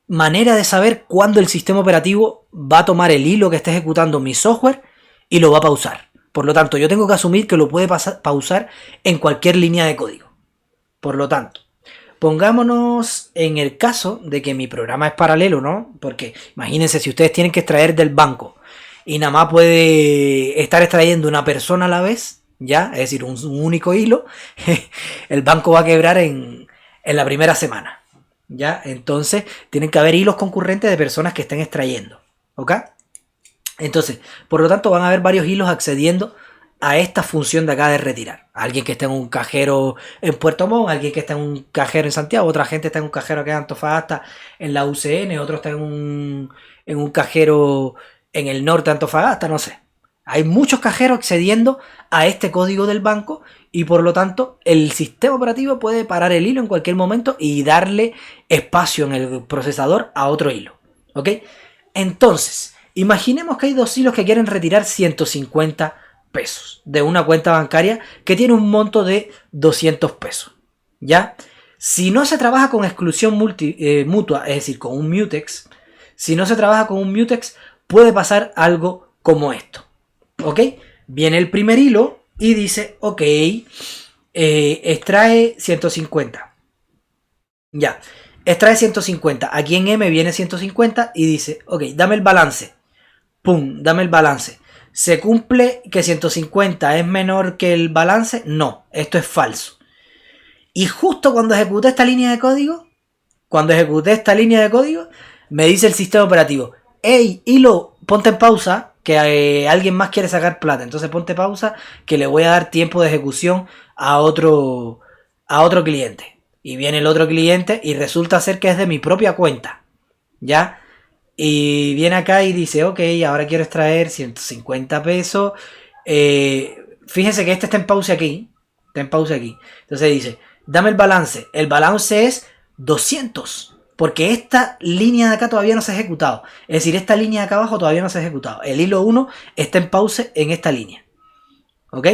manera de saber cuándo el sistema operativo va a tomar el hilo que está ejecutando mi software y lo va a pausar. Por lo tanto, yo tengo que asumir que lo puede pausar en cualquier línea de código. Por lo tanto, pongámonos en el caso de que mi programa es paralelo, ¿no? Porque imagínense, si ustedes tienen que extraer del banco y nada más puede estar extrayendo una persona a la vez, ¿ya? Es decir, un único hilo, el banco va a quebrar en la primera semana, ¿ya? Entonces, tienen que haber hilos concurrentes de personas que estén extrayendo, ¿ok? Entonces, por lo tanto, van a haber varios hilos accediendo a esta función de acá de retirar. Alguien que esté en un cajero en Puerto Montt, alguien que está en un cajero en Santiago, otra gente está en un cajero que es Antofagasta en la UCN, otro está en un cajero en el norte de Antofagasta, no sé. Hay muchos cajeros accediendo a este código del banco y por lo tanto el sistema operativo puede parar el hilo en cualquier momento y darle espacio en el procesador a otro hilo. ¿Ok? Entonces, imaginemos que hay dos hilos que quieren retirar 150 pesos de una cuenta bancaria que tiene un monto de 200 pesos. ¿Ya? Si no se trabaja con exclusión mutua, es decir, con un mutex, si no se trabaja con un mutex, puede pasar algo como esto. ¿Ok? Viene el primer hilo y dice, ok, extrae 150. Ya, extrae 150. Aquí en M viene 150 y dice, ok, dame el balance. Pum, dame el balance. ¿Se cumple que 150 es menor que el balance? No, esto es falso. Y justo cuando ejecuté esta línea de código, me dice el sistema operativo, hey, hilo, ponte en pausa, que alguien más quiere sacar plata. Entonces ponte pausa, que le voy a dar tiempo de ejecución a otro cliente. Y viene el otro cliente y resulta ser que es de mi propia cuenta, ¿ya? Y viene acá y dice, ok, ahora quiero extraer 150 pesos. Fíjense que este está en pausa aquí. Entonces dice, dame el balance. El balance es 200. Porque esta línea de acá todavía no se ha ejecutado. Es decir, esta línea de acá abajo todavía no se ha ejecutado. El hilo 1 está en pause en esta línea. ¿Ok?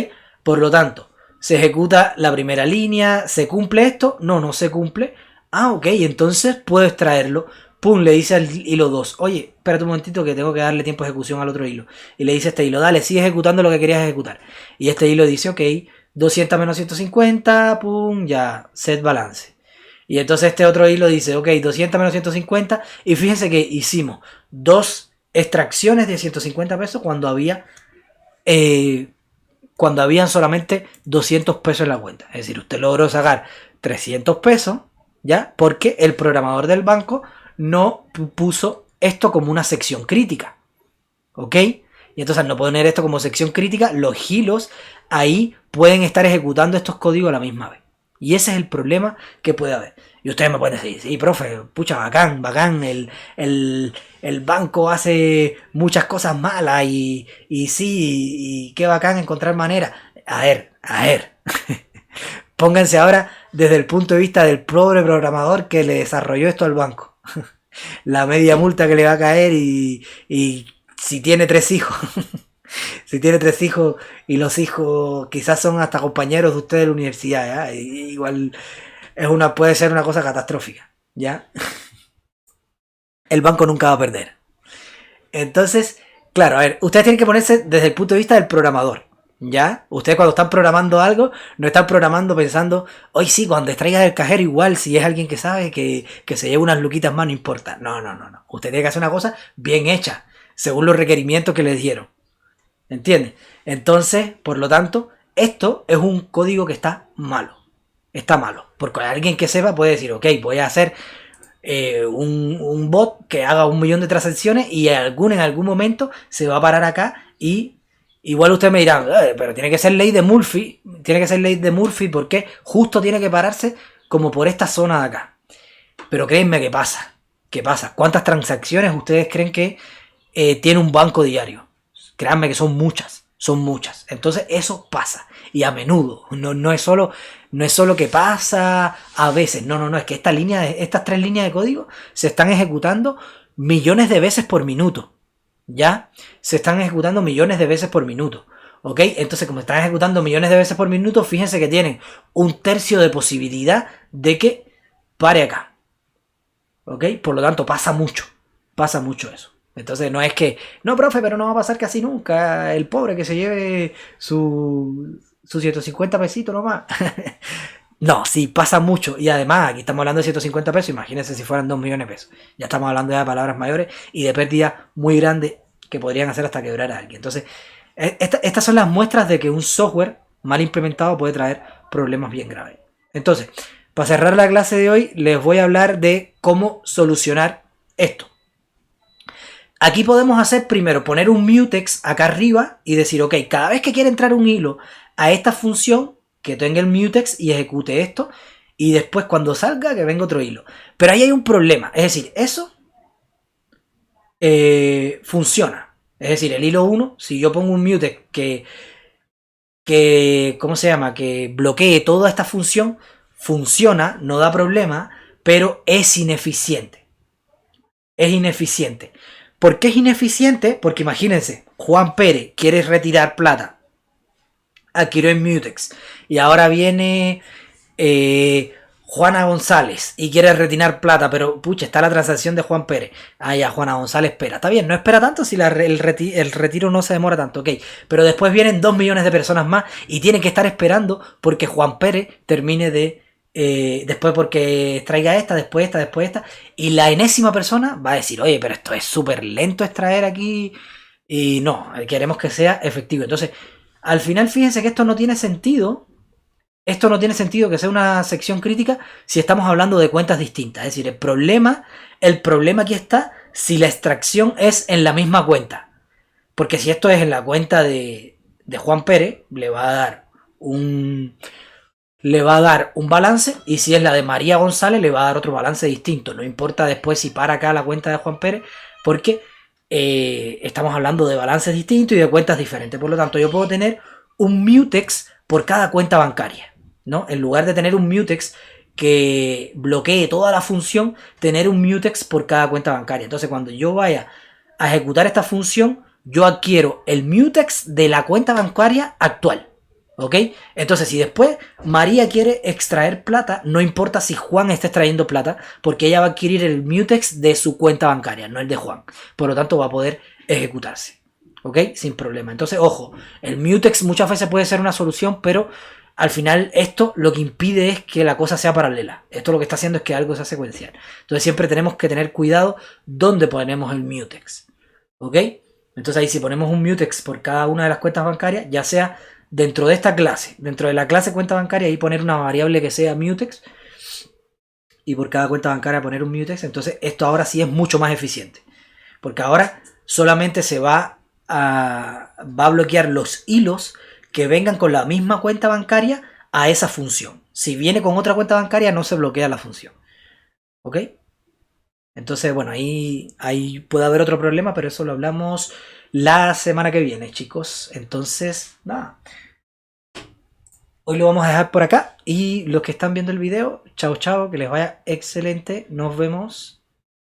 Por lo tanto, se ejecuta la primera línea. ¿Se cumple esto? No, no se cumple. Ah, ok, entonces puedo extraerlo. Pum, le dice al hilo 2, oye, espérate un momentito que tengo que darle tiempo de ejecución al otro hilo. Y le dice a este hilo, dale, sigue ejecutando lo que querías ejecutar. Y este hilo dice, ok, 200 menos 150, pum, ya, set balance. Y entonces este otro hilo dice, ok, 200 menos 150. Y fíjense que hicimos 2 extracciones de 150 pesos cuando habían solamente 200 pesos en la cuenta. Es decir, usted logró sacar 300 pesos, ¿ya? Porque el programador del banco no puso esto como una sección crítica. ¿Ok? Y entonces al no poner esto como sección crítica, los hilos ahí pueden estar ejecutando estos códigos a la misma vez. Y ese es el problema que puede haber. Y ustedes me pueden decir, sí, profe, pucha, bacán, el banco hace muchas cosas malas y sí, y qué bacán encontrar maneras. A ver. Pónganse ahora desde el punto de vista del pobre programador que le desarrolló esto al banco. La media multa que le va a caer y si tiene 3 hijos. Si tiene 3 hijos y los hijos quizás son hasta compañeros de usted de la universidad, ¿ya? Igual puede ser una cosa catastrófica, ¿ya? El banco nunca va a perder. Entonces, claro, a ver, ustedes tienen que ponerse desde el punto de vista del programador, ¿ya? Ustedes cuando están programando algo, no están programando pensando, hoy sí, cuando extraigas el cajero igual, si es alguien que sabe que se lleva unas luquitas más, no importa. No. Usted tiene que hacer una cosa bien hecha, según los requerimientos que les dieron. ¿Entiendes? Entonces, por lo tanto, esto es un código que está malo. Está malo. Porque alguien que sepa puede decir, ok, voy a hacer un bot que haga 1.000.000 de transacciones y en algún momento se va a parar acá y igual usted me dirá, pero tiene que ser ley de Murphy. Tiene que ser ley de Murphy porque justo tiene que pararse como por esta zona de acá. Pero créanme que pasa. ¿Qué pasa? ¿Cuántas transacciones ustedes creen que tiene un banco diario? Créanme que son muchas. Entonces eso pasa. Y a menudo. No es solo que pasa a veces. No. Es que estas 3 líneas de código se están ejecutando millones de veces por minuto. ¿Ya? Se están ejecutando millones de veces por minuto. ¿Ok? Entonces, como están ejecutando millones de veces por minuto, fíjense que tienen 1/3 de posibilidad de que pare acá. ¿Ok? Por lo tanto, pasa mucho eso. Entonces no es que, no, profe, pero no va a pasar casi nunca. El pobre que se lleve sus 150 pesitos nomás. No, sí, pasa mucho. Y además, aquí estamos hablando de 150 pesos. Imagínense si fueran 2 millones de pesos. Ya estamos hablando ya de palabras mayores y de pérdidas muy grandes que podrían hacer hasta quebrar a alguien. Entonces, estas son las muestras de que un software mal implementado puede traer problemas bien graves. Entonces, para cerrar la clase de hoy, les voy a hablar de cómo solucionar esto. Aquí podemos hacer primero, poner un mutex acá arriba y decir, ok, cada vez que quiera entrar un hilo a esta función, que tenga el mutex y ejecute esto, y después cuando salga que venga otro hilo. Pero ahí hay un problema, es decir, eso funciona. Es decir, el hilo 1, si yo pongo un mutex ¿cómo se llama? Que bloquee toda esta función, funciona, no da problema, pero es ineficiente. ¿Por qué es ineficiente? Porque imagínense, Juan Pérez quiere retirar plata, adquirió en Mutex, y ahora viene Juana González y quiere retirar plata, pero pucha, está la transacción de Juan Pérez. Ah, ya, Juana González espera. Está bien, no espera tanto si el retiro no se demora tanto, ok. Pero después vienen 2 millones de personas más y tienen que estar esperando porque Juan Pérez termine de... después porque traiga esta, después esta, y la enésima persona va a decir, oye, pero esto es súper lento extraer aquí, y no, queremos que sea efectivo. Entonces, al final fíjense que esto no tiene sentido, Esto no tiene sentido que sea una sección crítica si estamos hablando de cuentas distintas. Es decir, el problema aquí está si la extracción es en la misma cuenta. Porque si esto es en la cuenta de Juan Pérez, le va a dar un balance, y si es la de María González le va a dar otro balance distinto. No importa después si para acá la cuenta de Juan Pérez, porque estamos hablando de balances distintos y de cuentas diferentes. Por lo tanto, yo puedo tener un mutex por cada cuenta bancaria, ¿no? En lugar de tener un mutex que bloquee toda la función, tener un mutex por cada cuenta bancaria. Entonces, cuando yo vaya a ejecutar esta función, yo adquiero el mutex de la cuenta bancaria actual. ¿Ok? Entonces, si después María quiere extraer plata, no importa si Juan está extrayendo plata, porque ella va a adquirir el mutex de su cuenta bancaria, no el de Juan. Por lo tanto, va a poder ejecutarse. ¿Ok? Sin problema. Entonces, ojo, el mutex muchas veces puede ser una solución, pero al final esto lo que impide es que la cosa sea paralela. Esto lo que está haciendo es que algo sea secuencial. Entonces, siempre tenemos que tener cuidado dónde ponemos el mutex. ¿Ok? Entonces, ahí si ponemos un mutex por cada una de las cuentas bancarias, ya sea dentro de esta clase, dentro de la clase cuenta bancaria, ahí poner una variable que sea mutex, y por cada cuenta bancaria poner un mutex. Entonces esto ahora sí es mucho más eficiente, porque ahora solamente va a bloquear los hilos que vengan con la misma cuenta bancaria a esa función. Si viene con otra cuenta bancaria, no se bloquea la función. ¿Ok? Entonces, bueno, ahí puede haber otro problema, pero eso lo hablamos la semana que viene, chicos. Entonces, nada. Hoy lo vamos a dejar por acá. Y los que están viendo el video, chao, chao, que les vaya excelente. Nos vemos.